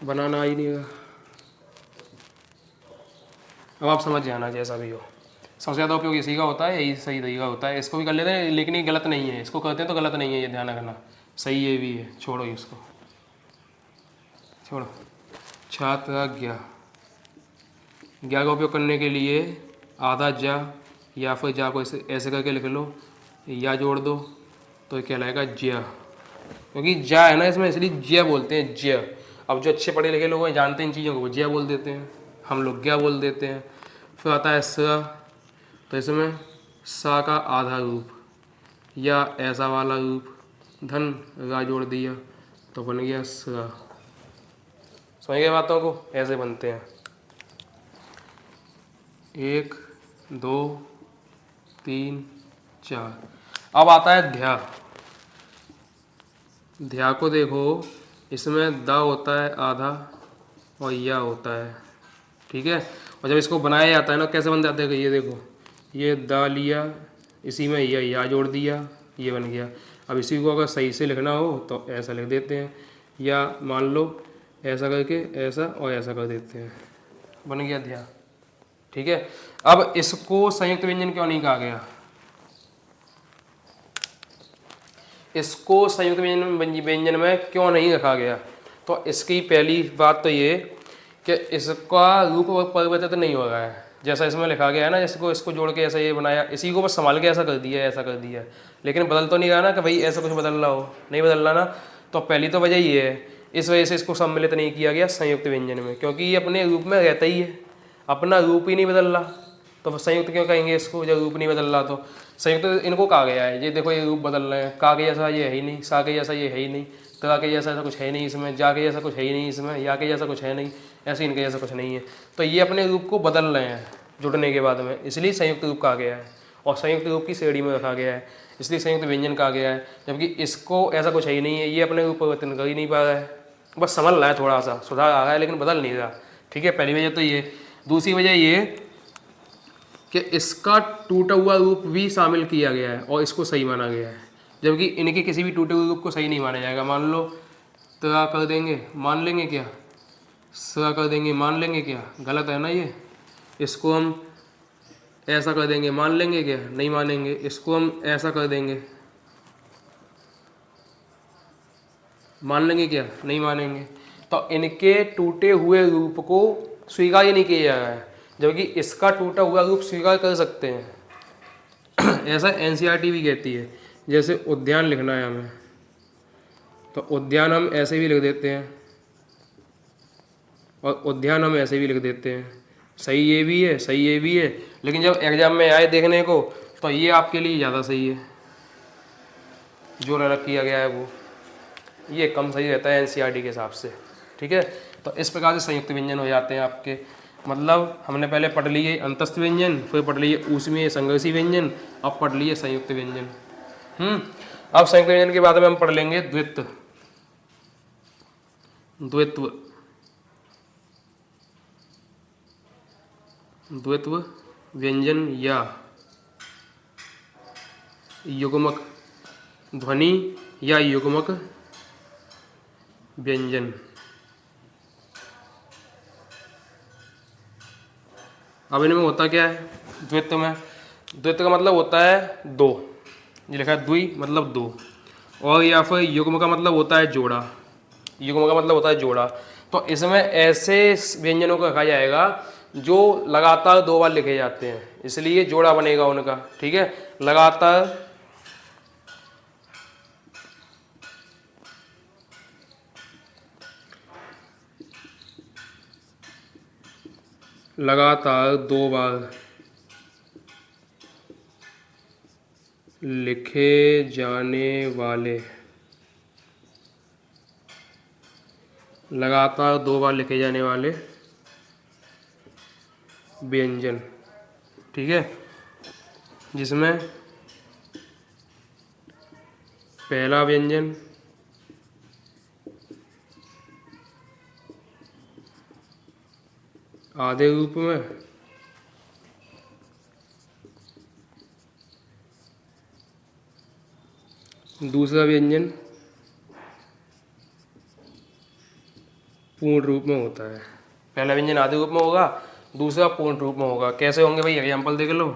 बनाना ही नहीं रहा। अब आप समझ जाना जैसा भी हो। सबसे ज़्यादा उपयोग इसी का होता है, यही सही तरीका होता है। इसको भी कर लेते हैं, लेकिन ये गलत नहीं है, इसको करते हैं तो गलत नहीं है, ये ध्यान रखना। सही ये भी है, छोड़ो इसको, छोड़ो। छात्र ज्ञा, ज्ञा का उपयोग करने के लिए आधा जा या फिर जा को ऐसे करके लिख लो, या जोड़ दो तो कहलाएगा ज्या, क्योंकि जा है ना इसमें, इसलिए ज्या बोलते हैं, ज्या। अब जो अच्छे पढ़े लिखे लोग हैं जानते हैं इन चीज़ों को, वो ज्या बोल देते हैं, हम लोग ज्ञा बोल देते हैं। फिर आता है स, तो इसमें सा का आधा रूप या ऐसा वाला रूप, धन रा जोड़ दिया तो बन गया स्रा। समझ गए बातों को? ऐसे बनते हैं। 1 2 3 4। अब आता है ध्या। ध्या को देखो, इसमें दा होता है आधा और या होता है, ठीक है। और जब इसको बनाया जाता है ना, कैसे बन जाता है, ये देखो, ये दा लिया, इसी में या जोड़ दिया, ये बन गया। अब इसी को अगर सही से लिखना हो तो ऐसा लिख देते हैं, या मान लो ऐसा करके ऐसा और ऐसा कर देते हैं, बन गया ध्या, ठीक है। अब इसको संयुक्त व्यंजन क्यों नहीं कहा गया? इसको संयुक्त व्यंजन में क्यों नहीं रखा गया? तो इसकी पहली बात तो ये कि इसका रूप परिवर्तित नहीं हो रहा है, जैसा इसमें लिखा गया है ना, जिसको इसको जोड़ के ऐसा ये बनाया, इसी को बस संभाल के ऐसा कर दिया, ऐसा कर दिया, लेकिन बदल तो नहीं रहा ना कि भाई ऐसा कुछ बदल रहा हो, नहीं बदल रहा ना। तो पहली तो वजह ये है, इस वजह से इसको सम्मिलित नहीं किया गया संयुक्त व्यंजन में, क्योंकि ये अपने रूप में रहता ही है, अपना रूप ही नहीं बदल रहा, तो संयुक्त क्यों कहेंगे इसको जब रूप नहीं बदल रहा? तो संयुक्त इनको कहा गया है, ये देखो ये रूप बदल रहे हैं, का के जैसा ये है ही नहीं, सा के जैसा ये है ही नहीं, ता के जैसा ऐसा कुछ है नहीं इसमें, जा के जैसा कुछ है ही नहीं इसमें, या के जैसा कुछ है नहीं, ऐसे इनके जैसा कुछ नहीं है। तो ये अपने रूप को बदल रहे हैं जुड़ने के बाद में, इसलिए संयुक्त रूप कहा गया है, और संयुक्त रूप की श्रेणी में रखा गया है, इसलिए संयुक्त व्यंजन कहा गया है। जबकि इसको ऐसा कुछ है ही नहीं है, ये अपने रूप परिवर्तन कर ही नहीं पा रहा है, बस संभल रहा है, थोड़ा सा सुधार आ रहा है, लेकिन बदल नहीं रहा, ठीक है। पहली वजह तो ये। दूसरी वजह ये कि इसका टूटा हुआ रूप भी शामिल किया गया है और इसको सही माना गया है, जबकि इनके किसी भी टूटे हुए रूप को सही नहीं माना जाएगा। मान लो ता कर देंगे, मान लेंगे क्या? सा कर देंगे, मान लेंगे क्या? गलत है ना ये। इसको हम ऐसा कर देंगे, मान लेंगे क्या? नहीं मानेंगे। इसको हम ऐसा कर देंगे, मान लेंगे क्या? नहीं मानेंगे। तो इनके टूटे हुए रूप को स्वीकार ही नहीं किया जा रहा है, जबकि इसका टूटा हुआ रूप स्वीकार कर सकते हैं। ऐसा एनसीईआरटी भी कहती है। जैसे उद्यान लिखना है हमें, तो उद्यान हम ऐसे भी लिख देते हैं और उद्यान हम ऐसे भी लिख देते हैं, सही ये भी है, सही ये भी है। लेकिन जब एग्जाम में आए देखने को, तो ये आपके लिए ज़्यादा सही है, जो अलग किया गया है वो ये कम सही रहता है एनसीईआरटी के हिसाब से। ठीक है, तो इस प्रकार से संयुक्त व्यंजन हो जाते हैं आपके। मतलब हमने पहले पढ़ लिए अंतस्थ व्यंजन, फिर पढ़ लिए ऊष्मीय संघर्षी व्यंजन, अब पढ़ लिए संयुक्त व्यंजन। अब संयुक्त व्यंजन के बाद में हम पढ़ लेंगे द्वित्व। द्वित्व द्वित्व व्यंजन या युग्मक ध्वनि या युग्मक व्यंजन। अब इनमें होता क्या है द्वित्व में? द्वित्व का मतलब होता है दो, ये लिखा है द्वि मतलब दो, और या फिर युग्म का मतलब होता है जोड़ा। युग्म का मतलब होता है जोड़ा। तो इसमें ऐसे व्यंजनों को रखा जाएगा जो लगातार दो बार लिखे जाते हैं, इसलिए जोड़ा बनेगा उनका। ठीक है, लगातार दो बार लिखे जाने वाले, लगातार दो बार लिखे जाने वाले व्यंजन। ठीक है, जिसमें पहला व्यंजन आधे रूप में, दूसरा व्यंजन पूर्ण रूप में होता है। पहला व्यंजन आधे रूप में होगा, दूसरा पूर्ण रूप में होगा। कैसे होंगे भाई, एग्जाम्पल देख लो।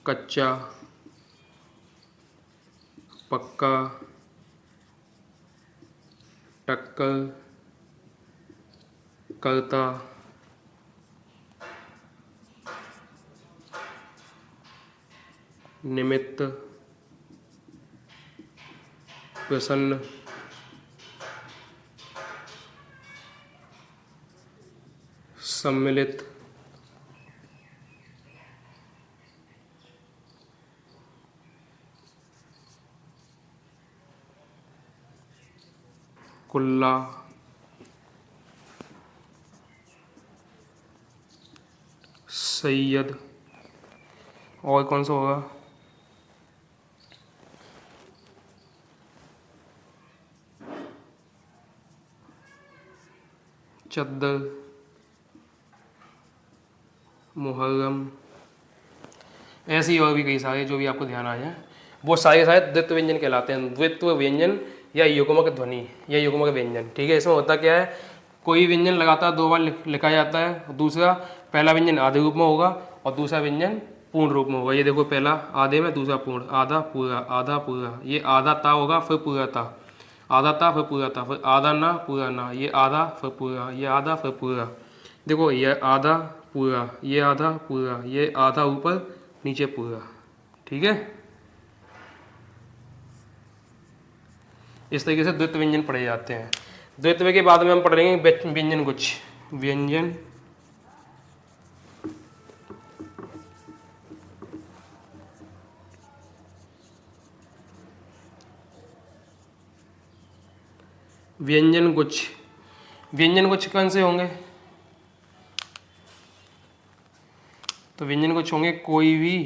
कच्चा, पक्का, टक्कर, कर्ता, निमित्त, प्रसन्न, सम्मिलित, कुल्ला, सैयद, और कौन सा होगा, चद्दर, मुहर्रम, ऐसे ही और भी कई सारे जो भी आपको ध्यान आ जाए, वो सारे सारे द्वित्व व्यंजन कहलाते हैं। द्वित्व व्यंजन या युग्मक ध्वनि या युग्मक व्यंजन। ठीक है, इसमें होता क्या है, कोई व्यंजन लगातार दो बार लिखा जाता है। दूसरा, पहला व्यंजन आधे रूप में होगा और दूसरा व्यंजन पूर्ण रूप में होगा। ये देखो, पहला आधे में, दूसरा पूर्ण, आधा पूरा, आधा पूरा। ये आधा ता होगा, फिर पूरा ता, आधा ता फिर पूरा ता, फिर आधा ना पूरा ना, ये आधा फिर पूरा, ये आधा फिर पूरा। देखो, ये आधा पूरा, ये आधा पूरा, ये आधा ऊपर नीचे पूरा। ठीक है, इस तरीके से द्वित्व व्यंजन पढ़े जाते हैं। द्वित्व के बाद में हम पढ़ेंगे व्यंजन गुच्छ। व्यंजन व्यंजन गुच्छ। व्यंजन गुच्छ कौन से होंगे? तो व्यंजन गुच्छ होंगे कोई भी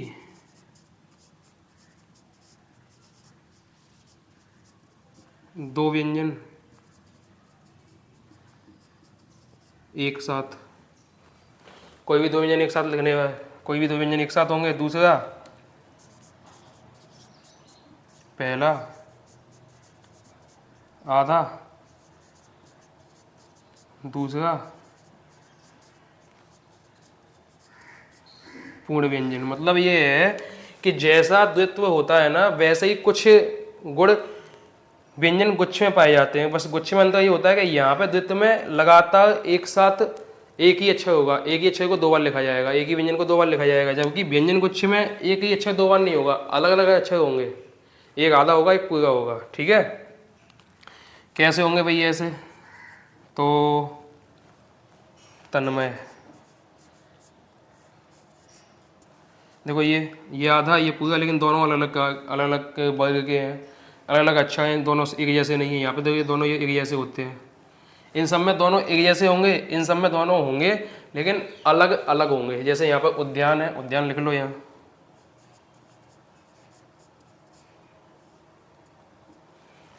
दो व्यंजन एक साथ, कोई भी दो व्यंजन एक साथ लिखने में, कोई भी दो व्यंजन एक साथ होंगे। दूसरा, पहला आधा, दूसरा पूर्ण व्यंजन। मतलब ये है कि जैसा द्वित्व होता है ना, वैसे ही कुछ गुण व्यंजन गुच्छ में पाए जाते हैं। बस गुच्छ में अंतर ये होता है कि यहाँ पे द्वित्व में लगातार एक साथ एक ही अक्षर होगा, एक ही अक्षर को दो बार लिखा जाएगा, एक ही व्यंजन को दो बार लिखा जाएगा। जबकि व्यंजन गुच्छ में एक ही अक्षर दो बार नहीं होगा, अलग अलग अक्षर होंगे, एक आधा होगा एक पूरा होगा। ठीक है, कैसे होंगे भाई ऐसे? तो तन्मय, देखो ये आधा ये पूरा, लेकिन दोनों अलग अलग वर्ग के हैं, अलग अलग अच्छा है, दोनों एक जैसे नहीं है। यहाँ पे देखो ये दोनों ये एक जैसे होते हैं, इन सब में दोनों एक जैसे होंगे, इन सब में दोनों होंगे लेकिन अलग अलग होंगे। जैसे यहाँ पर उद्यान है, उद्यान लिख लो यहाँ,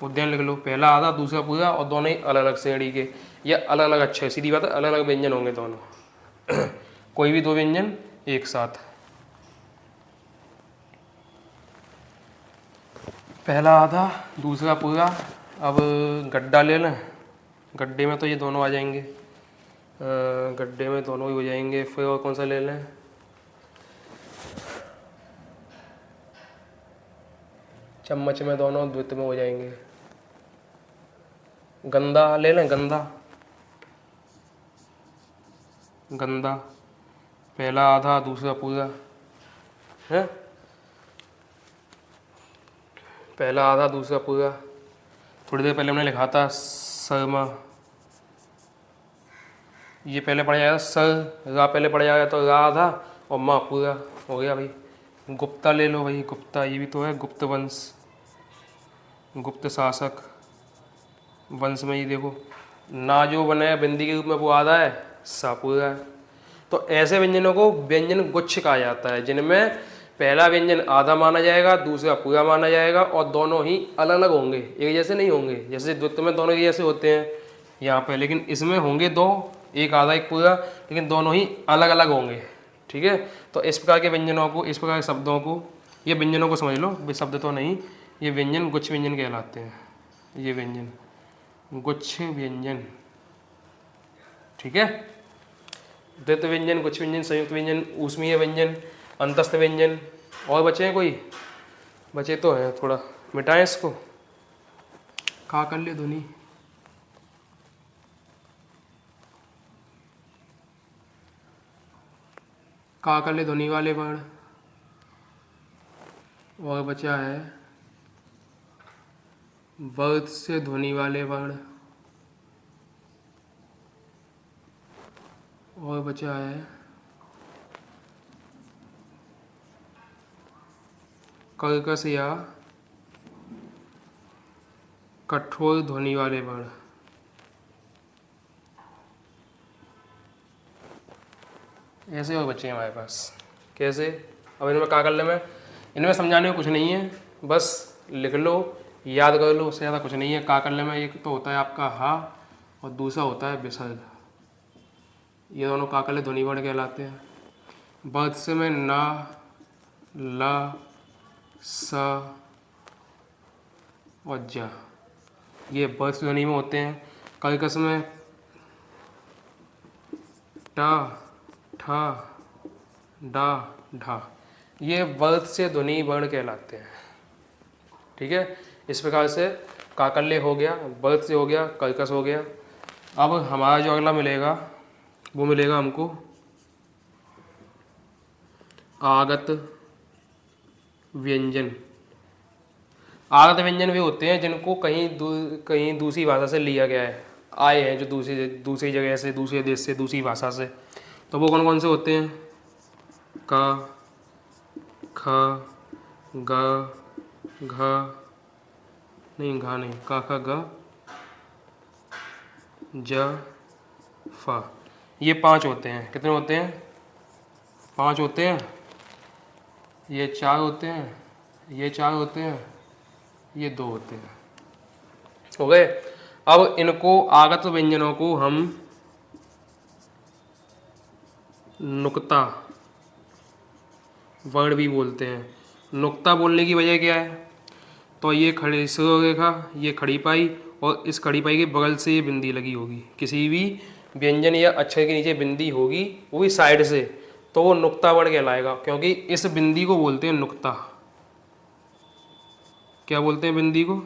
उद्यान लिख लो, पहला आधा दूसरा पूरा, और दोनों ही अलग अलग श्रेणी के, या अलग अलग अच्छे, सीधी बात है, अलग अलग व्यंजन होंगे दोनों। कोई भी दो व्यंजन एक साथ, पहला आधा दूसरा पूरा। अब गड्ढा ले लें, गड्ढे में तो ये दोनों आ जाएंगे, गड्ढे में दोनों ही हो जाएंगे। फिर और कौन सा ले लें, चम्मच में दोनों द्वित्व में हो जाएंगे। गंदा ले लें, गंदा, गंदा, पहला आधा दूसरा पूरा है, पहला आधा दूसरा पूरा। थोड़ी देर पहले हमने लिखा था शर्मा, ये पहले पढ़ा जाएगा सर, रा पहले पढ़ा जाएगा तो रा आधा और माँ पूरा हो गया भाई। गुप्ता ले लो भाई, गुप्ता, ये भी तो है गुप्त वंश, गुप्त शासक, वंश में ही देखो ना जो बने बिंदी के रूप में वो आधा है, सा पूरा है। तो ऐसे व्यंजनों को व्यंजन गुच्छ कहा जाता है, जिनमें पहला व्यंजन आधा माना जाएगा, दूसरा पूरा माना जाएगा, और दोनों ही अलग अलग होंगे, एक जैसे नहीं होंगे। जैसे द्वित्व में दोनों एक जैसे होते हैं यहाँ पे, लेकिन इसमें होंगे दो, एक आधा एक पूरा, लेकिन दोनों ही अलग अलग होंगे। ठीक है, तो इस प्रकार के व्यंजनों को, इस प्रकार के शब्दों को, ये व्यंजनों को समझ लो, शब्द तो नहीं, ये व्यंजन गुच्छ व्यंजन कहलाते हैं। ये व्यंजन गुच्छ व्यंजन, ठीक है। द्वित्व व्यंजन, गुच्छ व्यंजन, संयुक्त व्यंजन, ऊष्मीय व्यंजन, अंतस्थ व्यंजन। और बचे हैं कोई? बचे तो हैं, थोड़ा मिटाएं इसको। का कर ले ध्वनि, का कर ले ध्वनि वाले वर्ण। और बचा है वर्त से ध्वनि वाले वर्ण। और बचा है कर्कश या कठोर ध्वनि वाले वर्ण। ऐसे और बच्चे हैं हमारे पास। कैसे? अब इनमें का कर ले, मैं इनमें समझाने में कुछ नहीं है, बस लिख लो, याद कर लो, उससे ज़्यादा कुछ नहीं है। का कर ले में एक तो होता है आपका हा, और दूसरा होता है विसर्ग। ये दोनों का कर ले ध्वनि वर्ण कहलाते हैं। बर्थ में ना, ला, सा और जा, ये बर्थ ध्वनि में होते हैं। कर्कश में टा, ठा, डा, ढा, ये वर्त से ध्वनि वर्ण कहलाते हैं। ठीक है, इस प्रकार से काकल्य हो गया, वर्त से हो गया, कर्कश हो गया। अब हमारा जो अगला मिलेगा वो मिलेगा हमको आगत व्यंजन। आगत व्यंजन वे होते हैं जिनको कहीं दूसरी भाषा से लिया गया है, आए हैं जो दूसरी जगह से, दूसरे देश से, दूसरी भाषा से। तो वो कौन कौन से होते हैं? का, खा, गा, घा, नहीं घा नहीं, का, खा, गा, जा, फा, ये 5 होते हैं। कितने होते हैं? 5 होते हैं। ये 4 होते हैं, ये 4 होते हैं, ये 2 होते हैं। हो गए। अब इनको आगत व्यंजनों को हम नुक्ता वर्ण भी बोलते हैं। नुक्ता बोलने की वजह क्या है? तो ये खड़ी शुरू रेखा, ये खड़ी पाई, और इस खड़ी पाई के बगल से ये बिंदी लगी होगी। किसी भी व्यंजन या अक्षर के नीचे बिंदी होगी, वो भी साइड से, तो वो नुक्ता वर्ण कहलाएगा, क्योंकि इस बिंदी को बोलते हैं नुक्ता। क्या बोलते हैं बिंदी को?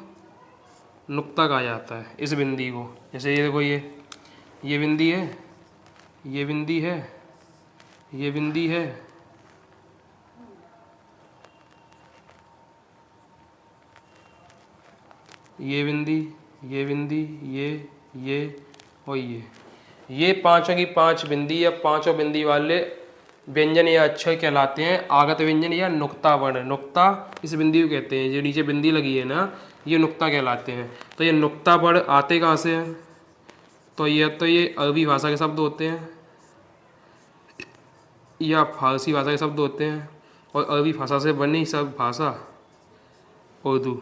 नुक्ता कहा जाता है इस बिंदी को। जैसे ये देखो, ये बिंदी है, ये बिंदी है, ये बिंदी है, ये बिंदी, ये बिंदी, ये और ये 5 की 5 बिंदी या 5 बिंदी वाले व्यंजन या अक्षर कहलाते हैं आगत व्यंजन या नुक्ता वर्ण। नुक्ता इस बिंदु को कहते हैं, जो नीचे बिंदी लगी है ना, ये नुक्ता कहलाते हैं। तो ये नुक्ता वर्ण आते कहाँ से हैं? तो ये अरबी भाषा के शब्द होते हैं या फारसी भाषा के शब्द होते हैं, और अरबी भाषा से बनी सब भाषा उर्दू,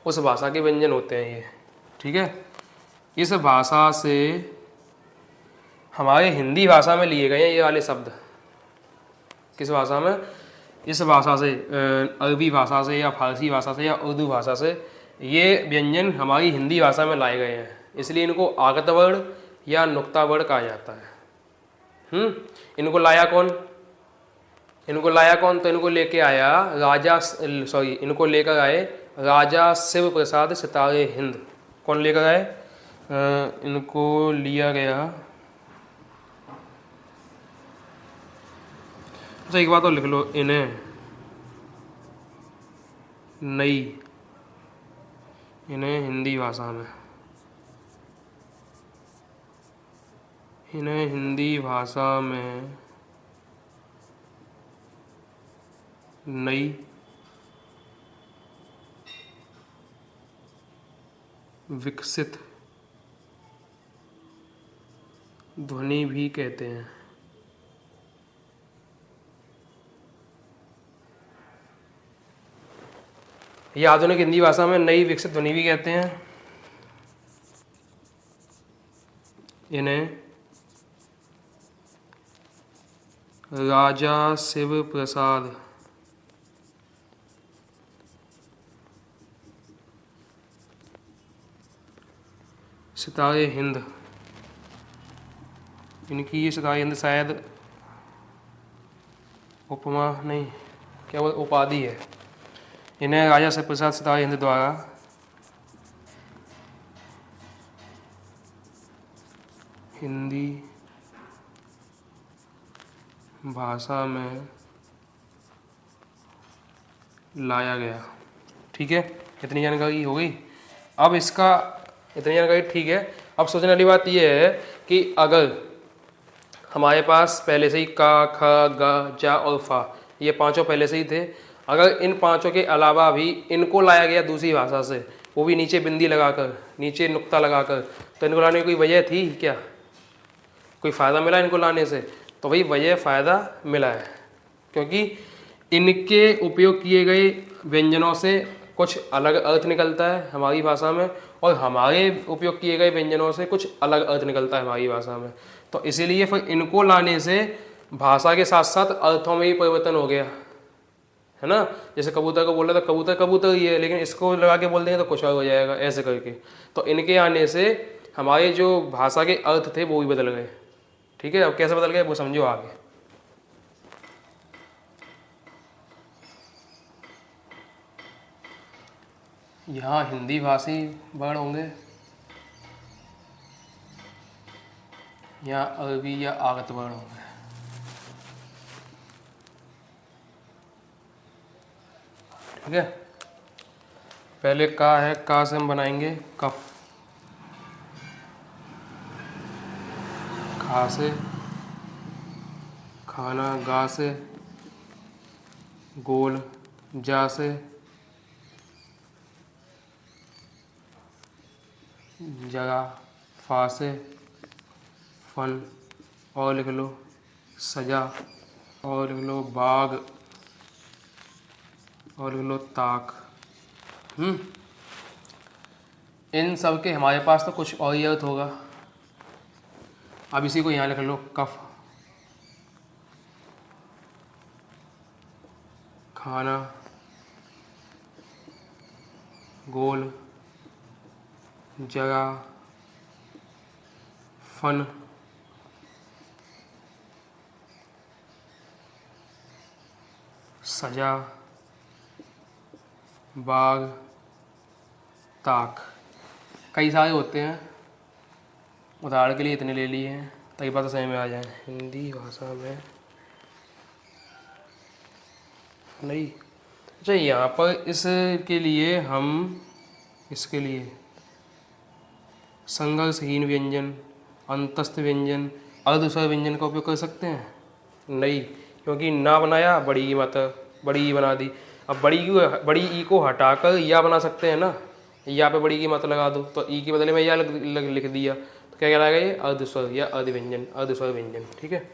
उस भाषा के व्यंजन होते हैं ये। ठीक है, इस भाषा से हमारे हिंदी भाषा में लिए गए हैं ये वाले शब्द। किस भाषा में? इस भाषा से, अरबी भाषा से या फारसी भाषा से या उर्दू भाषा से ये व्यंजन हमारी हिंदी भाषा में लाए गए हैं, इसलिए इनको आगत वर्ण या नुक्ता वर्ण कहा जाता है। इनको लाया कौन? तो इनको लेके आया राजा, इनको लेकर आए राजा शिव प्रसाद सितारे हिंद। कौन लेकर आए? इनको लिया गया। अच्छा, एक बात और लिख लो, इन्हें हिंदी भाषा में, इन्हें हिंदी भाषा में नई विकसित ध्वनि भी कहते हैं। ये आधुनिक हिंदी भाषा में नई विकसित ध्वनि भी कहते हैं। इन्हें राजा शिव प्रसाद सितारे हिंद, इनकी ये सितारे हिंद शायद उपमा नहीं, क्या वो उपाधि है। इन्हें राजा शिव प्रसाद सितारे हिंद द्वारा हिंदी भाषा में लाया गया। ठीक है, इतनी जानकारी हो गई। अब इसका इतनी जानकारी ठीक है। अब सोचने वाली बात यह है कि अगर हमारे पास पहले से ही का, ख, ग, जा और फा, ये पांचों पहले से ही थे, अगर इन पांचों के अलावा भी इनको लाया गया दूसरी भाषा से, वो भी नीचे बिंदी लगाकर, नीचे नुक्ता लगाकर, तो इनको लाने की कोई वजह थी क्या? कोई फ़ायदा मिला इनको लाने से? तो भाई वजह फ़ायदा मिला है, क्योंकि इनके उपयोग किए गए व्यंजनों से कुछ अलग अर्थ निकलता है हमारी भाषा में, और हमारे उपयोग किए गए व्यंजनों से कुछ अलग अर्थ निकलता है हमारी भाषा में। तो इसीलिए फिर इनको लाने से भाषा के साथ साथ अर्थों में भी परिवर्तन हो गया, है ना। जैसे कबूतर को बोल रहा था, कबूतर कबूतर ही है, लेकिन इसको लगा के बोल देंगे तो कुछ और हो जाएगा, ऐसे करके। तो इनके आने से हमारे जो भाषा के अर्थ थे वो भी बदल गए। ठीक है, अब कैसे बदल गए वो समझो आगे। यहाँ हिंदी भाषी वर्ण होंगे, यहाँ अरबी या आगत वर्ण होंगे। ठीक है, पहले का है, का से हम बनाएंगे कफ, खा से खाना, गा से गोल, जा से जगह, फा से फन, और लिख लो सजा, और लिख लो बाग, और लिख लो ताक। इन सब के हमारे पास तो कुछ और ही अर्थ होगा। अब इसी को यहाँ लिख लो, कफ, खाना, गोल, जगह, फन, सजा, बाग, ताक। कई सारे होते हैं, उदाहरण के लिए इतने ले लिए हैं ताकि बात समझ में आ जाए। हिंदी भाषा में नहीं, अच्छा यहाँ पर इसके लिए हम इसके लिए संघर्षहीन व्यंजन, अंतस्थ व्यंजन, अर्धस्वर व्यंजन का उपयोग कर सकते हैं। नहीं, क्योंकि ना बनाया बड़ी ई मत, बड़ी ई बना दी। अब बड़ी ई को हटाकर या बना सकते हैं ना, या पे बड़ी की मत लगा दो, तो ई के बदले में या लिख दिया, तो क्या कहलाएगा ये अर्धस्वर या अर्धव्यंजन, अर्धस्वर व्यंजन। ठीक है।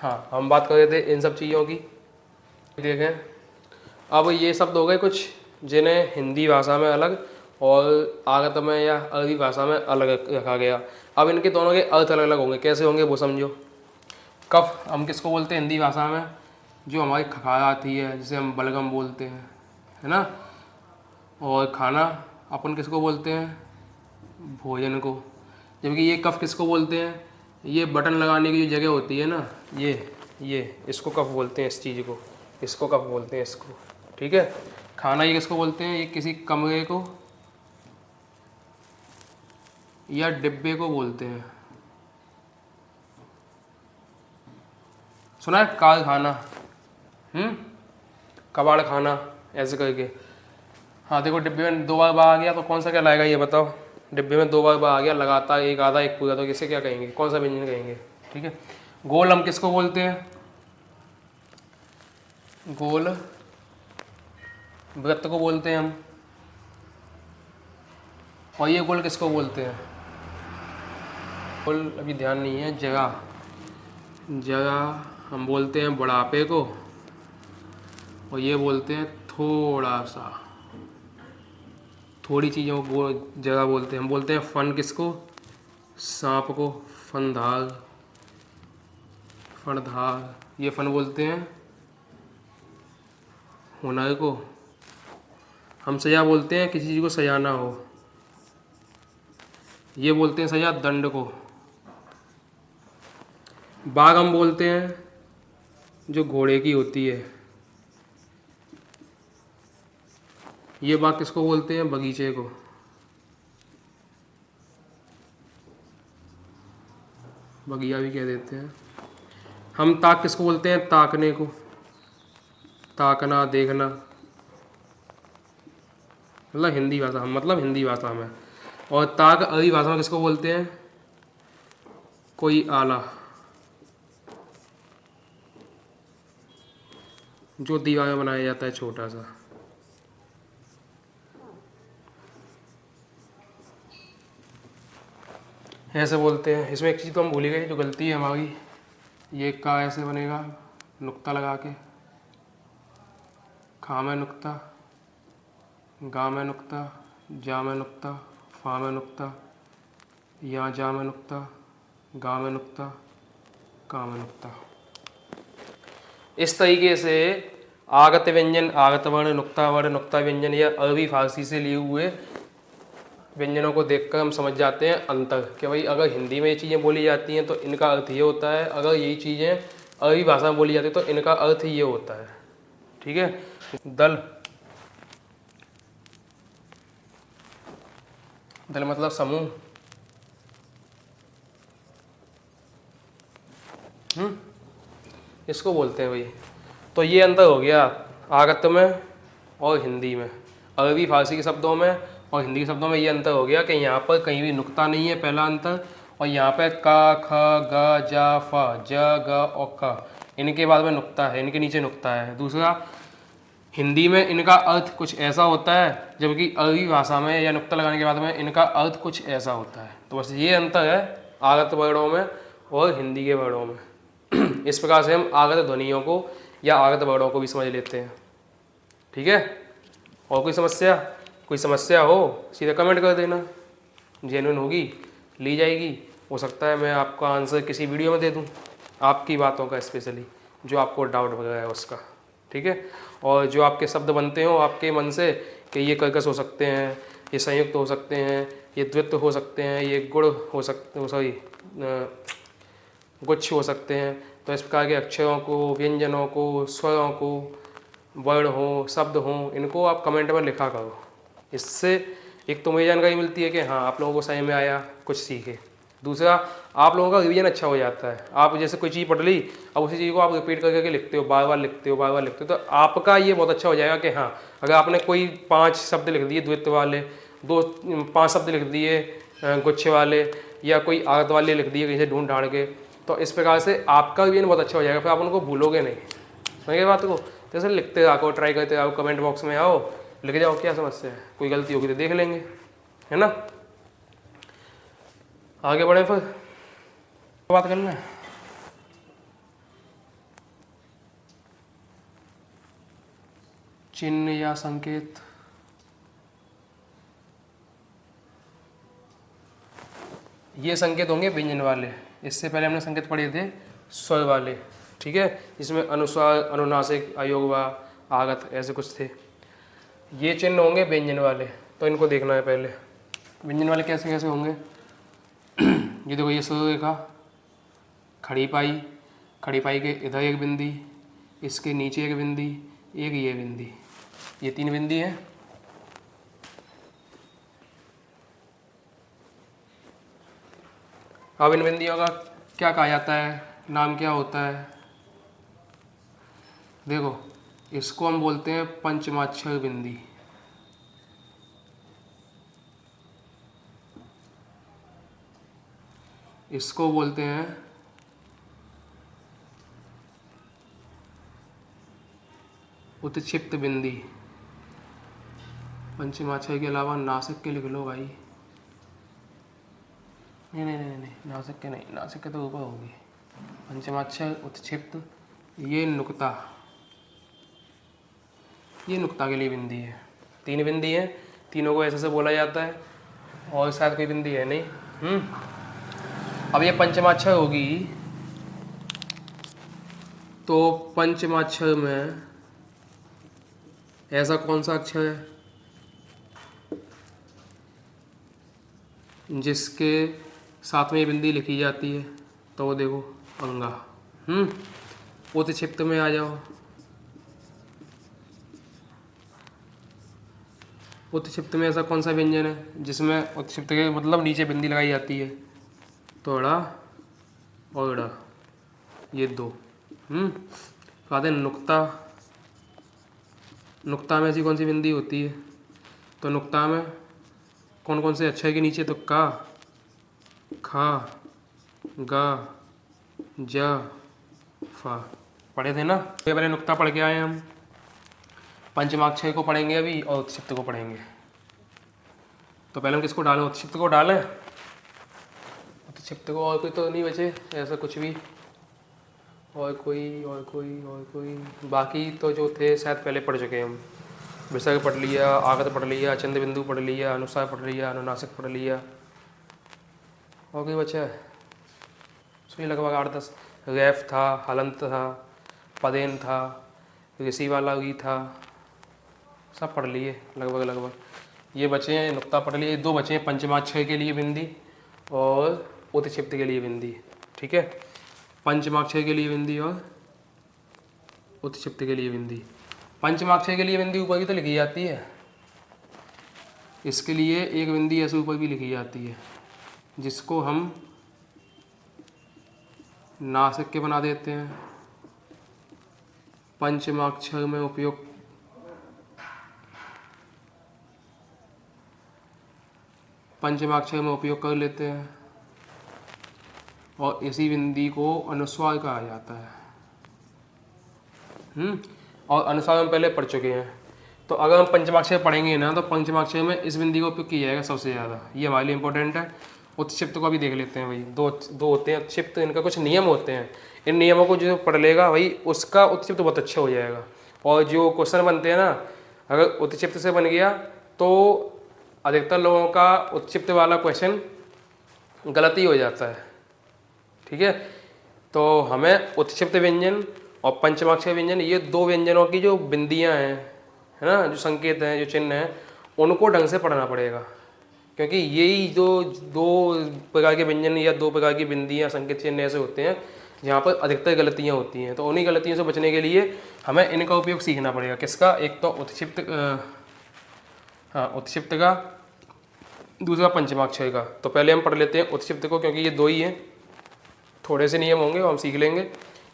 हाँ, हम बात कर रहे थे इन सब चीज़ों की। देखें, अब ये शब्द हो गए कुछ जिन्हें हिंदी भाषा में अलग और आगत में या अरबी भाषा में अलग रखा गया। अब इनके दोनों के अर्थ अलग अलग होंगे। कैसे होंगे वो समझो। कफ हम किसको बोलते हैं हिंदी भाषा में, जो हमारी खखार आती है, जिसे हम बलगम बोलते हैं, है ना। और खाना अपन किसको बोलते हैं, भोजन को। जबकि ये कफ किसको बोलते हैं, ये बटन लगाने की जो जगह होती है ना, ये इसको कफ बोलते हैं, इस चीज़ को, इसको कफ बोलते हैं, इसको। ठीक है। खाना ये किसको बोलते हैं, ये किसी कमरे को या डिब्बे को बोलते हैं। सुना है कारखाना, कबाड़ खाना, ऐसे करके। हाँ देखो, डिब्बे में 2 बार बा आ गया तो कौन सा क्या लाएगा ये बताओ। डिब्बे में 2 बार बा आ गया लगातार, एक आधा एक पूरा, तो किसे क्या कहेंगे, कौन सा व्यंजन कहेंगे। ठीक है। गोल हम किसको बोलते हैं, गोल वृत्त को बोलते हैं हम। और ये गोल किसको बोलते हैं, गोल अभी ध्यान नहीं है, जगह, जगह हम बोलते हैं बुढ़ापे को। और ये बोलते हैं थोड़ा सा, थोड़ी चीज़ों को जगह बोलते हैं। हम बोलते हैं फन किसको, सांप को, फनधार, फणधार, ये फन बोलते हैं। हुनर को हम सजा बोलते हैं, किसी चीज़ को सजाना हो, ये बोलते हैं सजा, दंड को। बाग हम बोलते हैं जो घोड़े की होती है, ये बाग किसको बोलते हैं, बगीचे को। बगिया भी कह देते हैं। हम ताक किसको बोलते हैं, ताकने को, ताकना, देखना, मतलब हिंदी भाषा, मतलब हिंदी भाषा में। और ताक अरबी भाषा में किसको बोलते हैं, कोई आला, जो दीवार में बनाया जाता है छोटा सा। ऐसे बोलते हैं। इसमें एक चीज़ तो हम भूल ही गए, जो गलती है हमारी, ये का ऐसे बनेगा नुक्ता लगा के, खा में नुक्ता, गा में नुक्ता, जा में नुक्ता, फा में नुक्ता, या जा में नुक्ता, गा में नुक्ता, का में नुक्ता। इस तरीके से आगत व्यंजन, आगत वर्ण, नुक्ता वर्ण, नुक्ता व्यंजन या अरबी फारसी से लिए हुए व्यंजनों को देखकर हम समझ जाते हैं अंतर, कि भाई अगर हिंदी में ये चीज़ें बोली जाती हैं तो इनका अर्थ ये होता है, अगर यही चीज़ें अरबी भाषा में बोली जाती है तो इनका अर्थ ये होता है। ठीक है। दल, दल मतलब समूह। इसको बोलते हैं भाई। तो ये अंतर हो गया आगत में और हिंदी में, अरबी फारसी के शब्दों में और हिंदी के शब्दों में ये अंतर हो गया कि यहाँ पर कहीं भी नुक्ता नहीं है, पहला अंतर। और यहाँ पे का, ख, ग, जा, फ, ज, ग और क, इनके बाद में नुक्ता है, इनके नीचे नुक्ता है। दूसरा, हिंदी में इनका अर्थ कुछ ऐसा होता है, जबकि अरबी भाषा में या नुक्ता लगाने के बाद में इनका अर्थ कुछ ऐसा होता है। तो बस ये अंतर है आगत वर्णों में और हिंदी के वर्णों में। इस प्रकार से हम आगत ध्वनियों को या आगत वर्णों को भी समझ लेते हैं। ठीक है। और कोई समस्या हो सीधा कमेंट कर देना, जेन्युइन होगी ली जाएगी। हो सकता है मैं आपका आंसर किसी वीडियो में दे दूं, आपकी बातों का स्पेशली, जो आपको डाउट वगैरह है उसका। ठीक है। और जो आपके शब्द बनते हो आपके मन से कि ये कर्कश हो सकते हैं, ये संयुक्त हो सकते हैं, ये द्वित्व हो सकते हैं, ये गुण हो सकते, सॉरी गुच्छ हो सकते हैं। तो इस प्रकार के अक्षरों को, व्यंजनों को, स्वरों को, वर्ण हो, शब्द हो, इनको आप कमेंट में लिखा करो। इससे एक तो मुझे जानकारी मिलती है कि हाँ आप लोगों को समझ में आया, कुछ सीखे। दूसरा, आप लोगों का रिवीजन अच्छा हो जाता है। आप जैसे कोई चीज़ पढ़ ली, अब उसी चीज़ को आप रिपीट करके लिखते हो, बार बार लिखते हो, बार बार लिखते हो, तो आपका ये बहुत अच्छा हो जाएगा कि हाँ अगर आपने कोई 5 शब्द लिख दिए द्वित्व वाले, 5 शब्द लिख दिए गुच्छे वाले, या कोई आगत वाले लिख दिए कहीं से ढूंढ ढांड के, तो इस प्रकार से आपका व्यंजन बहुत अच्छा हो जाएगा, फिर आप उनको भूलोगे नहीं। समझ गए बात को? तो ऐसे लिखते रहो, ट्राई करते रहो, कमेंट बॉक्स में आओ लिख जाओ क्या समस्या है, कोई गलती होगी तो देख लेंगे, है ना। आगे बढ़े फिर बात कर लें। चिन्ह या संकेत, ये संकेत होंगे व्यंजन वाले। इससे पहले हमने संकेत पढ़े थे स्वर वाले, ठीक है, जिसमें अनुस्वार, अनुनासिक, अयोगवा, आगत ऐसे कुछ थे। ये चिन्ह होंगे व्यंजन वाले, तो इनको देखना है पहले। व्यंजन वाले कैसे कैसे होंगे ये देखो, ये शुरू रेखा, खड़ी पाई, खड़ी पाई के इधर एक बिंदी, इसके नीचे एक बिंदी, एक ये बिंदी, ये 3 बिंदी हैं। अब इन बिंदियों का क्या कहा जाता है, नाम क्या होता है? देखो, इसको हम बोलते हैं पंचमाक्षर बिंदी। इसको बोलते हैं उत्क्षिप्त बिंदी। पंचमाक्षर के अलावा नासिक के लिख लो भाई। नहीं नहीं नहीं नहीं, नासिक के नहीं, नासिक के तो ऊपर होगी। पंचमाक्षर, उत्क्षिप्त, ये नुक्ता, ये नुक्ता के लिए बिंदी है। 3 बिंदी है, तीनों को ऐसे से बोला जाता है, और शायद कोई बिंदी है नहीं। अब ये पंचमाक्षर होगी, तो पंचमाक्षर में ऐसा कौन सा अक्षर है जिसके साथ में ये बिंदी लिखी जाती है? तो वो देखो, अंगा। उत्क्षिप्त में आ जाओ। उत्क्षिप्त में ऐसा कौन सा व्यंजन है जिसमें उत्क्षिप्त के मतलब नीचे बिंदी लगाई जाती है? तो अड़ा और अड़ा, ये 2। कहते हैं नुक्ता। नुक्ता में ऐसी कौन सी बिंदी होती है? तो नुक्ता में कौन कौन से अक्षर के नीचे? तो का, खा, गा, जा, फा पढ़े थे ना। तो पहले नुक्ता पढ़ के आए हम, पंचमाक्षर को पढ़ेंगे अभी और उत्क्षिप्त को पढ़ेंगे। तो पहले हम किसको डालें? उत्क्षिप्त को डालें। उत्क्षिप्त को, और कोई तो नहीं बचे ऐसा कुछ भी? और कोई बाकी तो जो थे शायद पहले पढ़ चुके हम। विसर्ग पढ़ लिया, आगत पढ़ लिया, चंद्र बिंदु पढ़ लिया, अनुसार पढ़ लिया, अनुनासिक पढ़ लिया, और कोई बचा है? सुई लगभग 8-10। रैफ था, हलंत था, पदेन था, ऋषि वाला भी था, सब पढ़ लिए लगभग। ये बचे हैं, नुक्ता पढ़ लिए। 2 बचे हैं, पंचमाक्षर के लिए बिंदी और उत्क्षिप्त के लिए बिंदी, ठीक है। पंचमाक्षर के लिए बिंदी और उत्क्षिप्त के लिए बिंदी। पंचमाक्षर के लिए बिंदी ऊपर भी तो लिखी जाती है, इसके लिए एक बिंदी ऐसे ऊपर भी लिखी जाती है, जिसको हम नासिक के बना देते हैं। पंचमाक्षर में उपयोग कर लेते हैं, और इसी बिंदी को अनुस्वार कहा जाता है। और अनुस्वार हम पहले पढ़ चुके हैं। तो अगर हम पंचमाक्षर पढ़ेंगे ना, तो पंचमाक्षर में इस बिंदी का उपयोग किया जाएगा सबसे ज़्यादा, ये हमारे लिए इंपॉर्टेंट है। उत्क्षिप्त को भी देख लेते हैं भाई। दो होते हैं उत्क्षिप्त, इनका कुछ नियम होते हैं। इन नियमों को जो पढ़ लेगा भाई, उसका उत्क्षिप्त बहुत अच्छा हो जाएगा। और जो क्वेश्चन बनते हैं ना, अगर उत्क्षिप्त से बन गया तो अधिकतर लोगों का उत्क्षिप्त वाला क्वेश्चन गलत ही हो जाता है, ठीक है। तो हमें उत्क्षिप्त व्यंजन और पंचमाक्षर व्यंजन, ये 2 व्यंजनों की जो बिंदियां हैं, है ना, जो संकेत हैं, जो चिन्ह हैं, उनको ढंग से पढ़ना पड़ेगा। क्योंकि यही जो 2 प्रकार के व्यंजन या 2 प्रकार की बिंदियां, संकेत, चिन्ह ऐसे होते हैं जहाँ पर अधिकतर गलतियाँ होती हैं। तो उन्हीं गलतियों से बचने के लिए हमें इनका उपयोग सीखना पड़ेगा। किसका? एक तो उत्क्षिप्त, उत्क्षिप्त का, दूसरा पंचमाक्षर का। तो पहले हम पढ़ लेते हैं उत्क्षिप्त को, क्योंकि ये 2 ही हैं। थोड़े से नियम होंगे वो हम सीख लेंगे,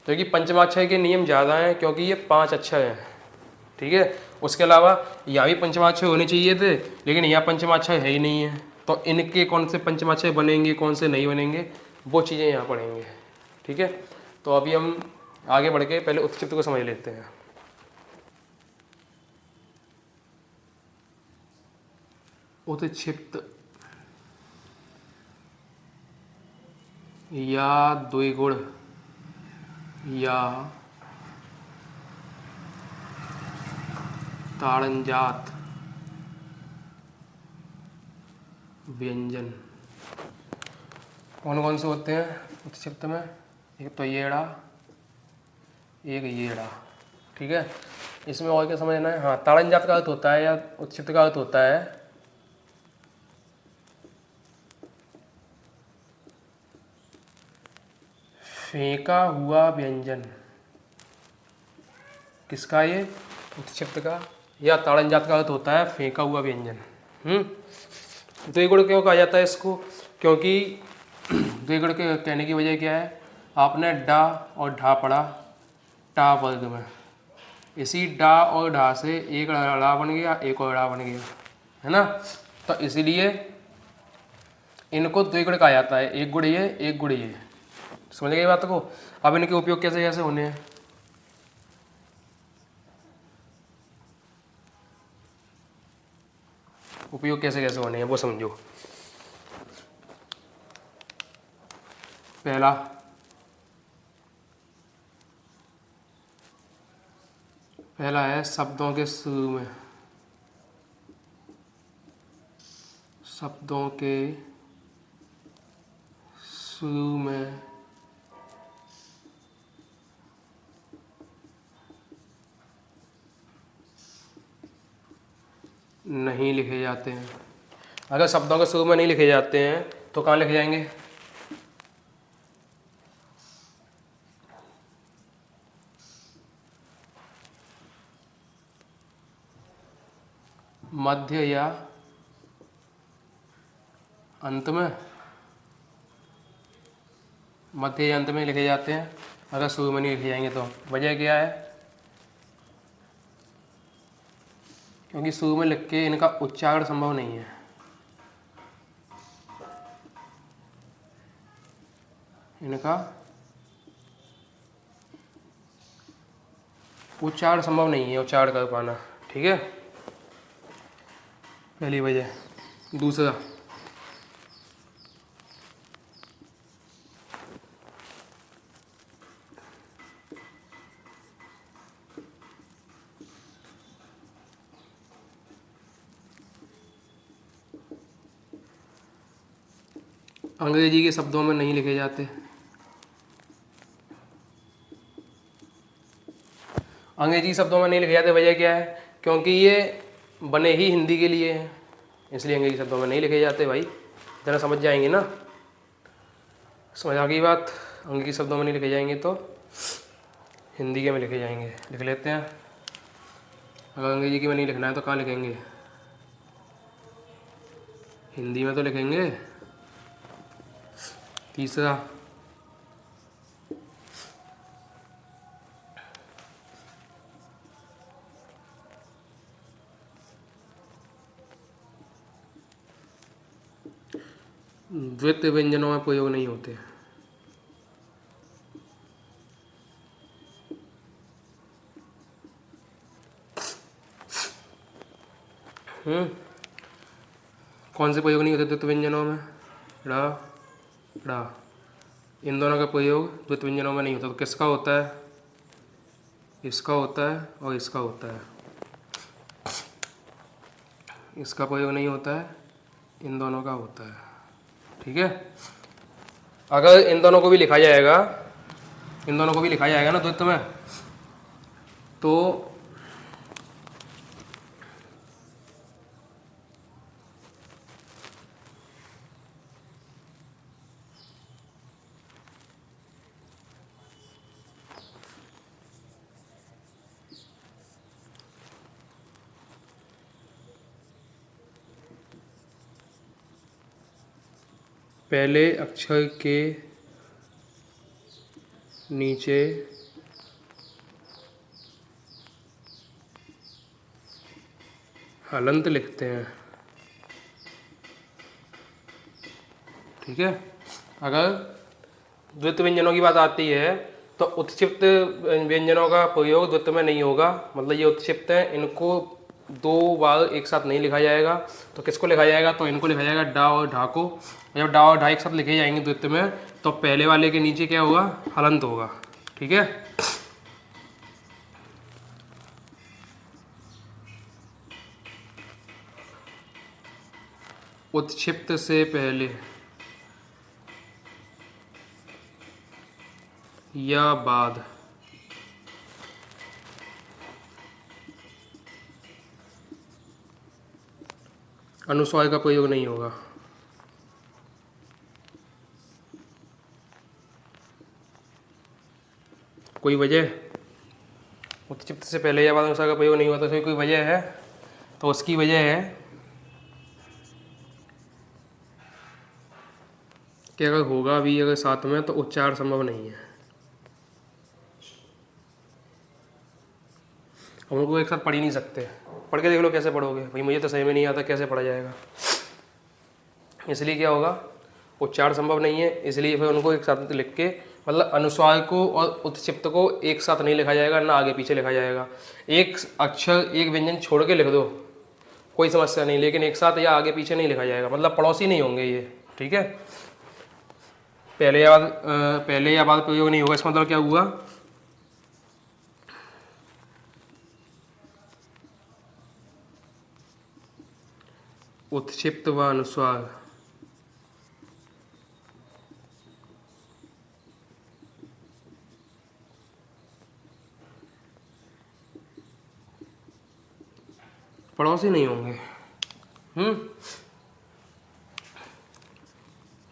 क्योंकि पंचमाक्षर के नियम ज़्यादा हैं, क्योंकि ये 5 अक्षर हैं, ठीक है। उसके अलावा यहाँ भी पंचमाक्षर होने चाहिए थे, लेकिन यहाँ पंचमाक्षर है ही नहीं है। तो इनके कौन से पंचमाक्षर बनेंगे, कौन से नहीं बनेंगे, वो चीज़ें यहाँ पढ़ेंगे, ठीक है, तो अभी हम आगे बढ़ के पहले उत्क्षिप्त को समझ लेते हैं। उत्क्षिप्त या द्विगुण या ताड़नजात व्यंजन कौन कौन से होते हैं उत्क्षिप्त में? एक तो येड़ा, एक येड़ा, ठीक है। इसमें और क्या समझना है? हाँ, ताड़नजात का अर्थ होता है या उत्क्षिप्त का अर्थ होता है फेंका हुआ व्यंजन। किसका? ये उत्क्षिप्त का। या ताड़नजात का अर्थ होता है फेंका हुआ व्यंजन। द्विगुण क्यों कहा जाता है इसको? क्योंकि द्विगुण के कहने की वजह क्या है? आपने डा और ढा पढ़ा टा वर्ग में, इसी डा और ढा से एक ड़ा बन गया, एक और ड़ा बन गया, है ना। तो इसीलिए इनको द्विगुण कहा जाता है, एक गुण ये एक गुण ये। समझ गए बात को? अब इनके उपयोग कैसे कैसे होने हैं? उपयोग कैसे कैसे होने हैं वो समझो। पहला है शब्दों के शुरू में, शब्दों के शुरू में नहीं लिखे जाते हैं। अगर शब्दों के शुरू में नहीं लिखे जाते हैं तो कहाँ लिखे जाएंगे? मध्य या अंत में। मध्य या अंत में लिखे जाते हैं अगर शुरू में नहीं लिखे जाएंगे तो। वजह क्या है? क्योंकि शुरू में लिख के इनका उच्चारण संभव नहीं है। इनका उच्चारण संभव नहीं है, उच्चारण कर पाना, ठीक है, पहली वजह। दूसरा, अंग्रेजी के शब्दों में नहीं लिखे जाते। अंग्रेजी शब्दों में नहीं लिखे जाते, वजह क्या है? क्योंकि ये बने ही हिंदी के लिए हैं, इसलिए अंग्रेजी शब्दों में नहीं लिखे जाते। भाई ज़रा समझ जाएंगे ना, समझ आ गई बात? अंग्रेजी शब्दों में नहीं लिखे जाएंगे तो हिंदी के में लिखे जाएंगे। लिख लेते हैं। अगर अंग्रेजी के में नहीं लिखना है तो कहाँ लिखेंगे? हिंदी में तो लिखेंगे। तीसरा, द्वितीय व्यंजनों में प्रयोग नहीं होते। कौन से प्रयोग नहीं होते द्वितीय व्यंजनों में? ड़ा ड़ा, इन दोनों का प्रयोग द्वितीय व्यंजनों में नहीं होता। तो किसका होता है? इसका होता है और इसका होता है। इसका प्रयोग नहीं होता है, इन दोनों का होता है, ठीक है। अगर इन दोनों को भी लिखा जाएगा, इन दोनों को भी लिखा जाएगा ना द्वित्व में, तो पहले अक्षर के नीचे हलंत लिखते हैं, ठीक है। अगर द्वित्व व्यंजनों की बात आती है तो उत्क्षिप्त व्यंजनों का प्रयोग द्वित्व में नहीं होगा, मतलब ये उत्क्षिप्त हैं, इनको दो बार एक साथ नहीं लिखा जाएगा। तो किसको लिखा जाएगा, तो इनको लिखा जाएगा डा और ढा को। जब डा और ढा एक साथ लिखे जाएंगे द्वित्व में तो पहले वाले के नीचे क्या होगा, हलंत होगा। ठीक है, उत्क्षिप्त से पहले या बाद अनुस्वार का प्रयोग नहीं होगा। कोई वजह, उत्क्षिप्त से पहले या बाद अनुस्वार का प्रयोग नहीं होता, तो कोई वजह है, तो उसकी वजह है कि अगर होगा भी अगर साथ में तो उच्चार संभव नहीं है। हम लोग एक साथ पढ़ ही नहीं सकते। पढ़ के देख लो कैसे पढ़ोगे भाई, मुझे तो सही में नहीं आता, कैसे पढ़ा जाएगा। इसलिए क्या होगा, उच्चार संभव नहीं है, इसलिए फिर उनको एक साथ लिख के, मतलब अनुस्वार को और उत्क्षिप्त को एक साथ नहीं लिखा जाएगा, ना आगे पीछे लिखा जाएगा। एक अक्षर एक व्यंजन छोड़ के लिख दो कोई समस्या नहीं, लेकिन एक साथ या आगे पीछे नहीं लिखा जाएगा, मतलब पड़ोसी नहीं होंगे ये। ठीक है, पहले या बाद प्रयोग नहीं होगा, इसका मतलब क्या हुआ, उत्क्षिप्त व अनुस्वार पड़ोसी नहीं होंगे।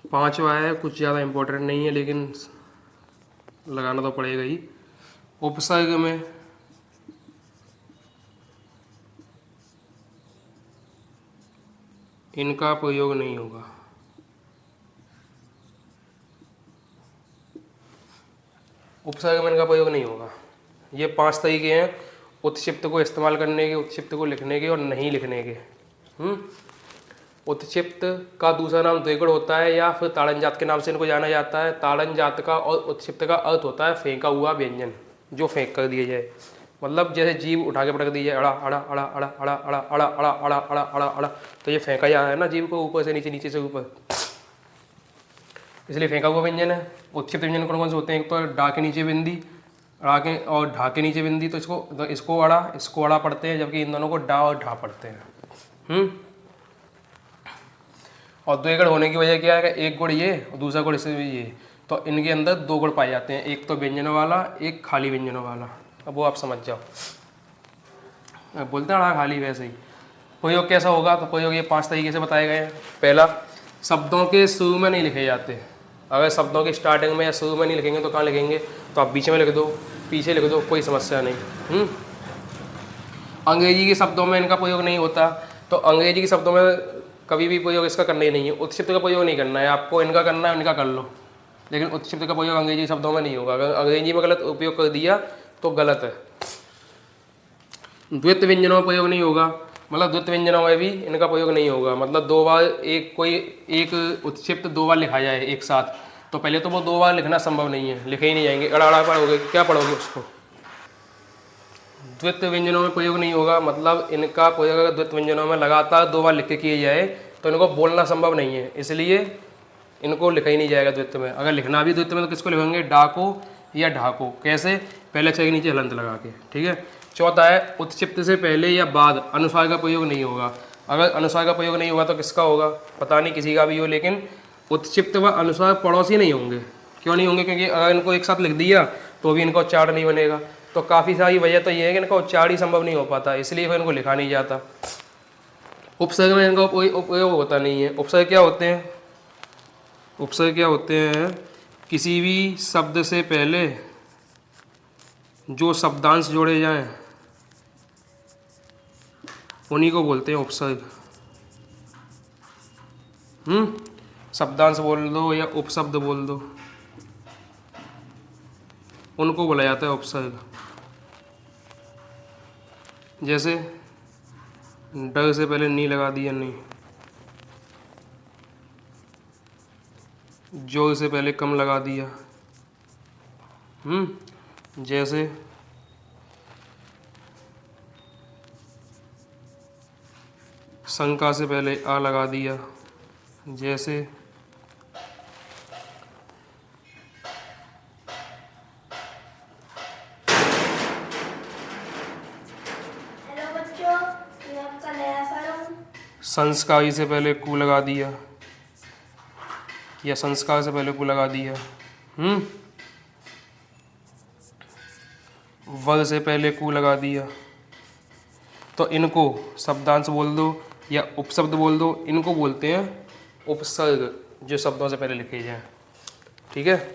पांचवा है, कुछ ज़्यादा इम्पोर्टेंट नहीं है लेकिन लगाना तो पड़ेगा ही। उपसर्ग में इनका प्रयोग नहीं होगा। उपसर्ग में इनका प्रयोग नहीं होगा। ये 5 तरीके हैं उत्क्षिप्त को इस्तेमाल करने के, उत्क्षिप्त को लिखने के और नहीं लिखने के। उत्क्षिप्त का दूसरा नाम द्विगुण होता है या फिर ताड़न जात के नाम से इनको जाना जाता है। ताड़न जात का और उत्क्षिप्त का अर्थ होता है फेंका हुआ व्यंजन, जो फेंक कर दिया जाए, मतलब जैसे जीभ उठा के पटक दी जाए, अड़ा अड़ा अड़ा अड़ा अड़ा अड़ा अड़ा अड़ा अड़ा अड़ा अड़ा अड़ा, तो ये फेंका जा है ना जीभ को, ऊपर से नीचे, नीचे से ऊपर, इसलिए फेंका हुआ व्यंजन है। उत्क्षिप्त व्यंजन कौन कौन से होते हैं, एक तो डा के नीचे बिंदी, अड़ा के और ढा के नीचे बिंदी, तो इसको अड़ा पढ़ते हैं, जबकि इन दोनों को डा और ढा पढ़ते हैं। और द्विगुण होने की वजह क्या है, एक गुण ये और दूसरा गुण इससे ये, तो इनके अंदर 2 गुण पाए जाते हैं, एक तो व्यंजनों वाला, एक खाली व्यंजनों वाला। अब वो आप समझ जाओ, बोलते हैं खाली, वैसे ही प्रयोग कैसा होगा, तो प्रयोग ये 5 तरीके से बताए गए हैं। पहला, शब्दों के शुरू में नहीं लिखे जाते। अगर शब्दों की स्टार्टिंग में या शुरू में नहीं लिखेंगे तो कहाँ लिखेंगे, तो आप बीच में लिख दो, पीछे लिख दो, कोई समस्या नहीं। अंग्रेजी के शब्दों में इनका प्रयोग नहीं होता, तो अंग्रेजी के शब्दों में कभी भी प्रयोग इसका करना ही नहीं है। उत्क्षिप्त का प्रयोग नहीं करना है आपको, इनका करना है, इनका कर लो, लेकिन उत्क्षिप्त का प्रयोग अंग्रेजी शब्दों में नहीं होगा। अगर अंग्रेजी में गलत उपयोग कर दिया तो गलत है। द्वित्व व्यंजनों में प्रयोग नहीं होगा, मतलब द्वित्व व्यंजनों में भी इनका प्रयोग नहीं होगा, मतलब 2 बार एक उत्क्षिप्त 2 बार लिखा जाए एक साथ, तो पहले तो वो 2 बार लिखना संभव नहीं है, लिखे ही नहीं जाएंगे, अड़ा पढ़ोगे, क्या पढ़ोगे उसको। द्वित्व व्यंजनों में प्रयोग नहीं होगा, मतलब इनका प्रयोग अगर द्वित्व व्यंजनों में लगातार 2 बार लिख के किए जाए तो इनको बोलना संभव नहीं है, इसलिए इनको लिखा ही नहीं जाएगा द्वित्व में। अगर लिखना भी द्वित्व में तो किसको लिखेंगे, डा को या ढा को। कैसे, पहले अक्षर के नीचे हलंत लगा के। ठीक है, चौथा है, उत्क्षिप्त से पहले या बाद अनुस्वार का प्रयोग नहीं होगा। अगर अनुस्वार का प्रयोग नहीं होगा तो किसका होगा, पता नहीं, किसी का भी हो, लेकिन उत्क्षिप्त व अनुस्वार पड़ोसी नहीं होंगे। क्यों नहीं होंगे, क्योंकि अगर इनको एक साथ लिख दिया तो भी इनका उच्चारण नहीं बनेगा। तो काफ़ी सारी वजह तो ये है कि इनका उच्चारण ही संभव नहीं हो पाता, इसलिए फिर इनको लिखा नहीं जाता। उपसर्ग में इनका उपयोग होता नहीं है। उपसर्ग क्या होते हैं, उपसर्ग क्या होते हैं, किसी भी शब्द से पहले जो शब्दांश जोड़े जाएं उन्हीं को बोलते हैं उपसर्ग। शब्दांश बोल दो या उपशब्द बोल दो, उनको बोला जाता है उपसर्ग। जैसे ड से पहले नी लगा दिया, नहीं, जो से पहले कम लगा दिया, जैसे शंका से पहले आ लगा दिया, जैसे हेलो बच्चों, मैं आपका नया सर हूँ। संस्कारी से पहले कू लगा दिया, या संस्कार से पहले कू लगा दिया। वल से पहले कू लगा दिया। तो इनको शब्दांश बोल दो या उपशब्द बोल दो, इनको बोलते हैं उपसर्ग, जो शब्दों से पहले लिखे जाएं। ठीक है,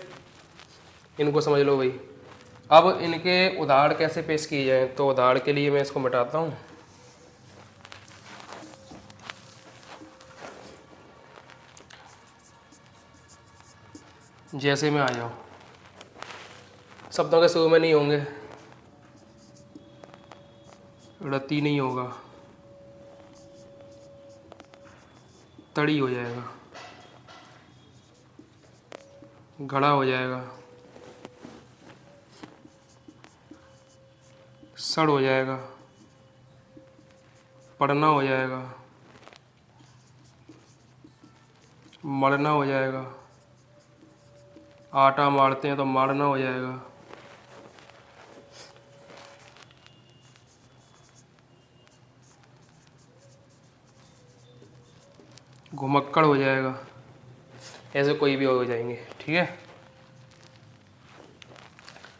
इनको समझ लो भाई। अब इनके उदाहरण कैसे पेश किए जाएं, तो उदाहरण के लिए मैं इसको मिटाता हूँ। जैसे में आ जाओ, शब्दों के शुरू में नहीं होंगे, रति नहीं होगा, तड़ी हो जाएगा, घड़ा हो जाएगा, सड़ हो जाएगा, पढ़ना हो जाएगा, मरना हो जाएगा, आटा मारते हैं तो मारना हो जाएगा, घुमक्कड़ हो जाएगा। ऐसे कोई भी हो जाएंगे। ठीक है,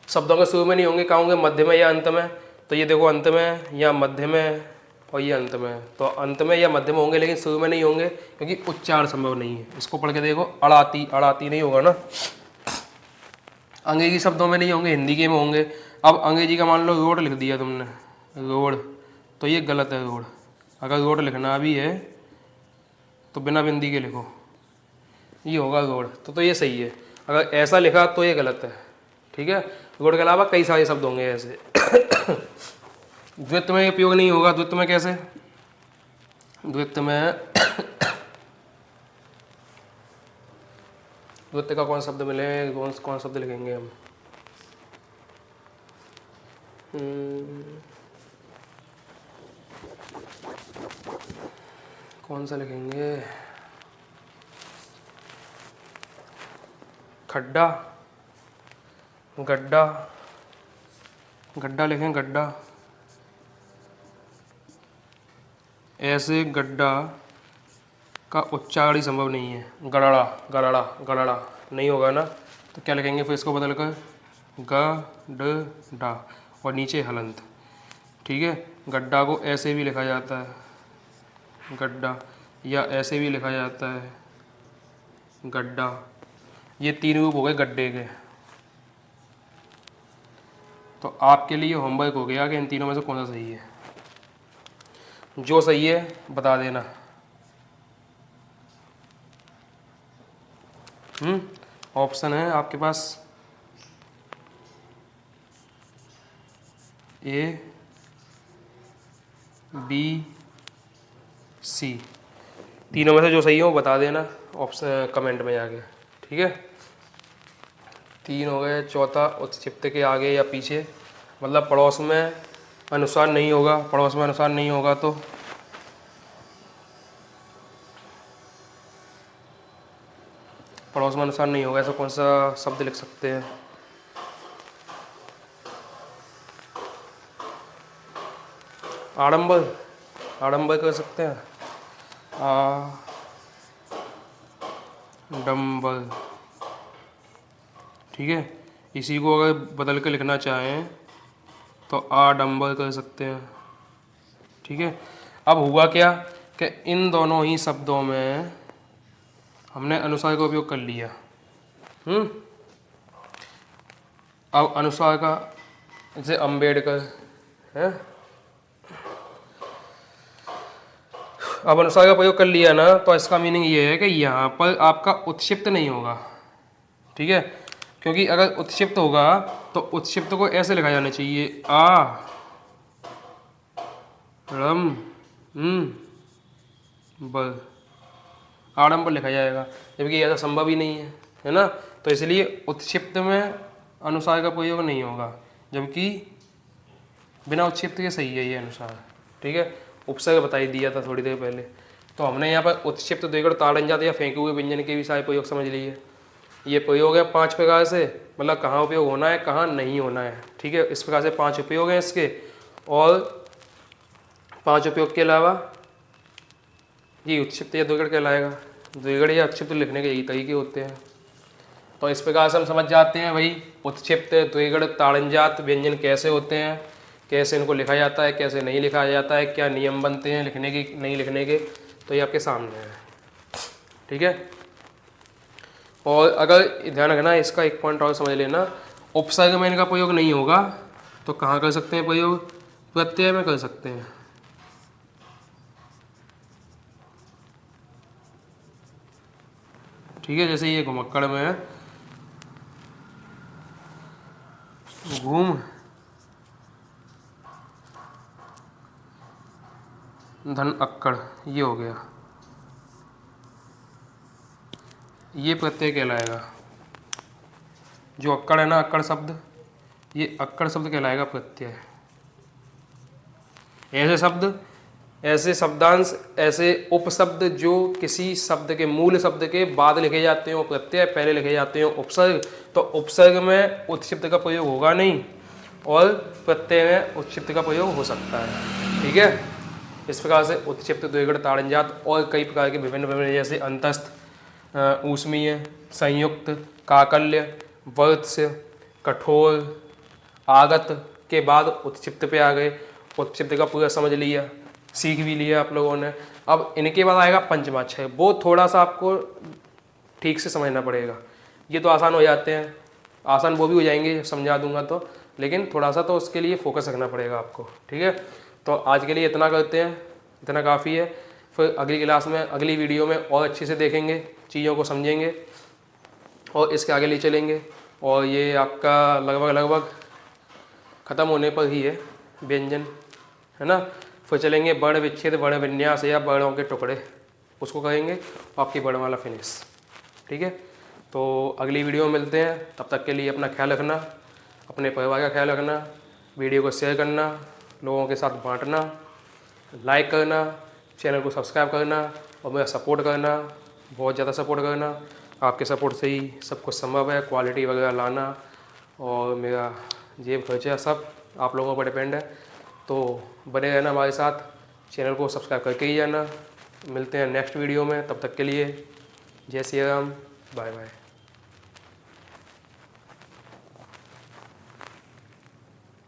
शब्दों के शुरू में नहीं होंगे, कहाँ होंगे, मध्य में या अंत में। तो ये देखो अंत में या मध्य में, और ये अंत में। तो अंत में या मध्य में होंगे, लेकिन शुरू में नहीं होंगे, क्योंकि उच्चारण संभव नहीं है। इसको पढ़ के देखो, अड़ाती, अड़ाती नहीं होगा ना। अंग्रेजी शब्दों में नहीं होंगे, हिंदी के में होंगे। अब अंग्रेजी का मान लो रोड लिख दिया तुमने, रोड, तो ये गलत है। रोड, अगर रोड लिखना भी है तो बिना बिंदी के लिखो, ये होगा रोड, तो ये सही है। अगर ऐसा लिखा तो ये गलत है। ठीक है, रोड के अलावा कई सारे शब्द होंगे ऐसे। द्वित्व में उपयोग नहीं होगा। द्वित्व में कैसे, द्वित्व में द्वित्व का कौन शब्द मिले, कौन शब्द लिखेंगे हम। कौन सा लिखेंगे, खड्डा, गड्ढा, गड्ढा लिखें, गड्ढा। ऐसे गड्ढा का उच्चारण ही संभव नहीं है। गड़ड़ा, गड़ड़ा, गड़ड़ा नहीं होगा ना, तो क्या लिखेंगे फिर इसको बदल कर, ग ड डा, और नीचे हलंत। ठीक है, गड्ढा को ऐसे भी लिखा जाता है, गड्ढा, या ऐसे भी लिखा जाता है, गड्ढा। ये तीन रूप हो गए गड्ढे के। तो आपके लिए होमवर्क हो गया कि इन तीनों में से कौन सा सही है। जो सही है बता देना। ऑप्शन है आपके पास, ए, बी, सी। तीनों में से जो सही हो बता देना ऑप्शन कमेंट में जाके। ठीक है, तीन हो गए। चौथा, उत्क्षिप्त के आगे या पीछे, मतलब पड़ोस में अनुसार नहीं होगा। पड़ोस में अनुसार नहीं होगा तो पड़ोस में अनुसार नहीं होगा, ऐसा कौन सा शब्द लिख सकते हैं। आडंबर, आडंबर कर सकते हैं, डम्बर। ठीक है, इसी को अगर बदल के लिखना चाहें तो आडंबर कर सकते हैं। ठीक है, अब हुआ क्या कि इन दोनों ही शब्दों में हमने अनुसार का उपयोग कर लिया। अब अनुसार का, जैसे अम्बेडकर है, अब अनुसार का प्रयोग कर लिया ना, तो इसका मीनिंग ये है कि यहाँ पर आपका उत्क्षिप्त नहीं होगा। ठीक है, क्योंकि अगर उत्क्षिप्त होगा तो उत्क्षिप्त को ऐसे लिखा जाना चाहिए, आ रम बर, आडम्बर लिखा जाएगा, जबकि ऐसा संभव ही नहीं है, है ना। तो इसलिए उत्क्षिप्त में अनुसार का प्रयोग नहीं होगा, जबकि बिना उत्क्षिप्त के सही है ये अनुसार। ठीक है, उपसर्ग बता ही दिया था थोड़ी देर पहले। तो हमने यहाँ पर उत्क्षिप्त द्विगुण ताड़नजात या फेंके हुए व्यंजन के भी सारे प्रयोग समझ लिए। ये प्रयोग है 5 प्रकार से, मतलब कहाँ उपयोग होना है कहाँ नहीं होना है। ठीक है, इस प्रकार से 5 उपयोग हैं इसके। और 5 उपयोग के अलावा ये उत्क्षिप्त या द्विगुण कहलाएगा। द्विगुण या उत्क्षिप्त लिखने के यही तरीके होते हैं। तो इस प्रकार से हम समझ जाते हैं भाई उत्क्षिप्त द्विगुण ताड़नजात व्यंजन कैसे होते हैं, कैसे इनको लिखा जाता है, कैसे नहीं लिखा जाता है, क्या नियम बनते हैं लिखने के नहीं लिखने के। तो ये आपके सामने है। ठीक है, और अगर ध्यान रखना इसका एक पॉइंट और समझ लेना, उपसर्ग में इनका प्रयोग नहीं होगा तो कहाँ कर सकते हैं प्रयोग? प्रत्यय में कर सकते हैं। ठीक है, जैसे ये घुमक्कड़ में है, घूम धन अक्कड़, ये हो गया, ये प्रत्यय कहलाएगा। जो अक्कड़ है ना, अक्कड़ शब्द, ये अक्कड़ शब्द कहलाएगा प्रत्यय। ऐसे शब्द, ऐसे शब्दांश, ऐसे उपशब्द जो किसी शब्द के मूल शब्द के बाद लिखे जाते हैं वो प्रत्यय, पहले लिखे जाते हैं उपसर्ग। तो उपसर्ग में उत्क्षिप्त का प्रयोग होगा नहीं और प्रत्यय में उत्क्षिप्त का प्रयोग हो सकता है। ठीक है, इस प्रकार से उत्क्षिप्त द्विगुण ताड़नजात और कई प्रकार के विभिन्न विभिन्न जैसे अंतस्थ, ऊष्मीय, संयुक्त, काकल्य, वर्त्स्य, कठोर, आगत के बाद उत्क्षिप्त पे आ गए। उत्क्षिप्त का पूरा समझ लिया, सीख भी लिया आप लोगों ने। अब इनके बाद आएगा पंचमाक्षर, वो थोड़ा सा आपको ठीक से समझना पड़ेगा। ये तो आसान हो जाते हैं, आसान वो भी हो जाएंगे समझा दूंगा तो, लेकिन थोड़ा सा तो उसके लिए फोकस रखना पड़ेगा आपको। ठीक है, तो आज के लिए इतना करते हैं, इतना काफ़ी है। फिर अगली क्लास में, अगली वीडियो में और अच्छे से देखेंगे, चीज़ों को समझेंगे और इसके आगे ले चलेंगे। और ये आपका लगभग ख़त्म होने पर ही है व्यंजन, है ना। फिर चलेंगे वर्ण विच्छेद, वर्ण विन्यास या वर्णों के टुकड़े, उसको करेंगे, आपकी वर्णमाला फिनिश। ठीक है, तो अगली वीडियो में मिलते हैं। तब तक के लिए अपना ख्याल रखना, अपने परिवार का ख्याल रखना, वीडियो को शेयर करना, लोगों के साथ बांटना, लाइक करना, चैनल को सब्सक्राइब करना और मेरा सपोर्ट करना, बहुत ज़्यादा सपोर्ट करना। आपके सपोर्ट से ही सब कुछ संभव है, क्वालिटी वगैरह लाना और मेरा जेब खर्चा सब आप लोगों पर डिपेंड है। तो बने रहना हमारे साथ, चैनल को सब्सक्राइब करके ही जाना। मिलते हैं नेक्स्ट वीडियो में, तब तक के लिए जय श्री राम, बाय बाय।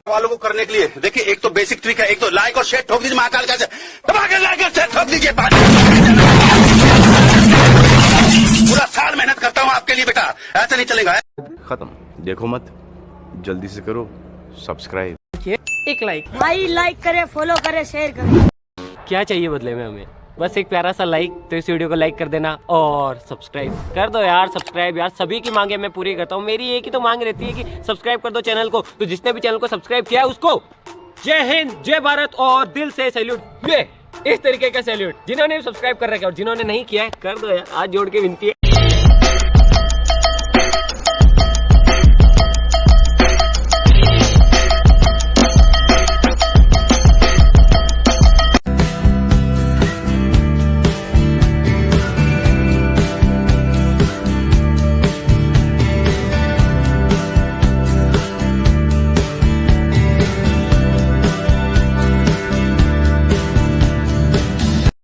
वालों को करने के लिए देखिए, एक तो बेसिक ट्रिक है, एक तो लाइक और शेयर ठोक दीजिए, महाकाल का दबा के लाइक और शेयर ठोक दीजिए। पूरा साल मेहनत करता हूँ आपके लिए बेटा, ऐसा नहीं चलेगा। खत्म, देखो मत, जल्दी से करो सब्सक्राइब। एक लाइक, भाई लाइक करे, फॉलो करे, शेयर करे। क्या चाहिए बदले में हमें? बस एक प्यारा सा लाइक। तो इस वीडियो को लाइक कर देना और सब्सक्राइब कर दो यार। सब्सक्राइब यार, सभी की मांगे मैं पूरी करता हूँ। मेरी एक ही तो मांग रहती है कि सब्सक्राइब कर दो चैनल को। तो जिसने भी चैनल को सब्सक्राइब किया है उसको जय हिंद, जय भारत और दिल से सैल्यूट। ये इस तरीके का सैल्यूट। जिन्होंने सब्सक्राइब कर रखा है और जिन्होंने नहीं किया है कर दो यार, हाथ जोड़ के विनती है।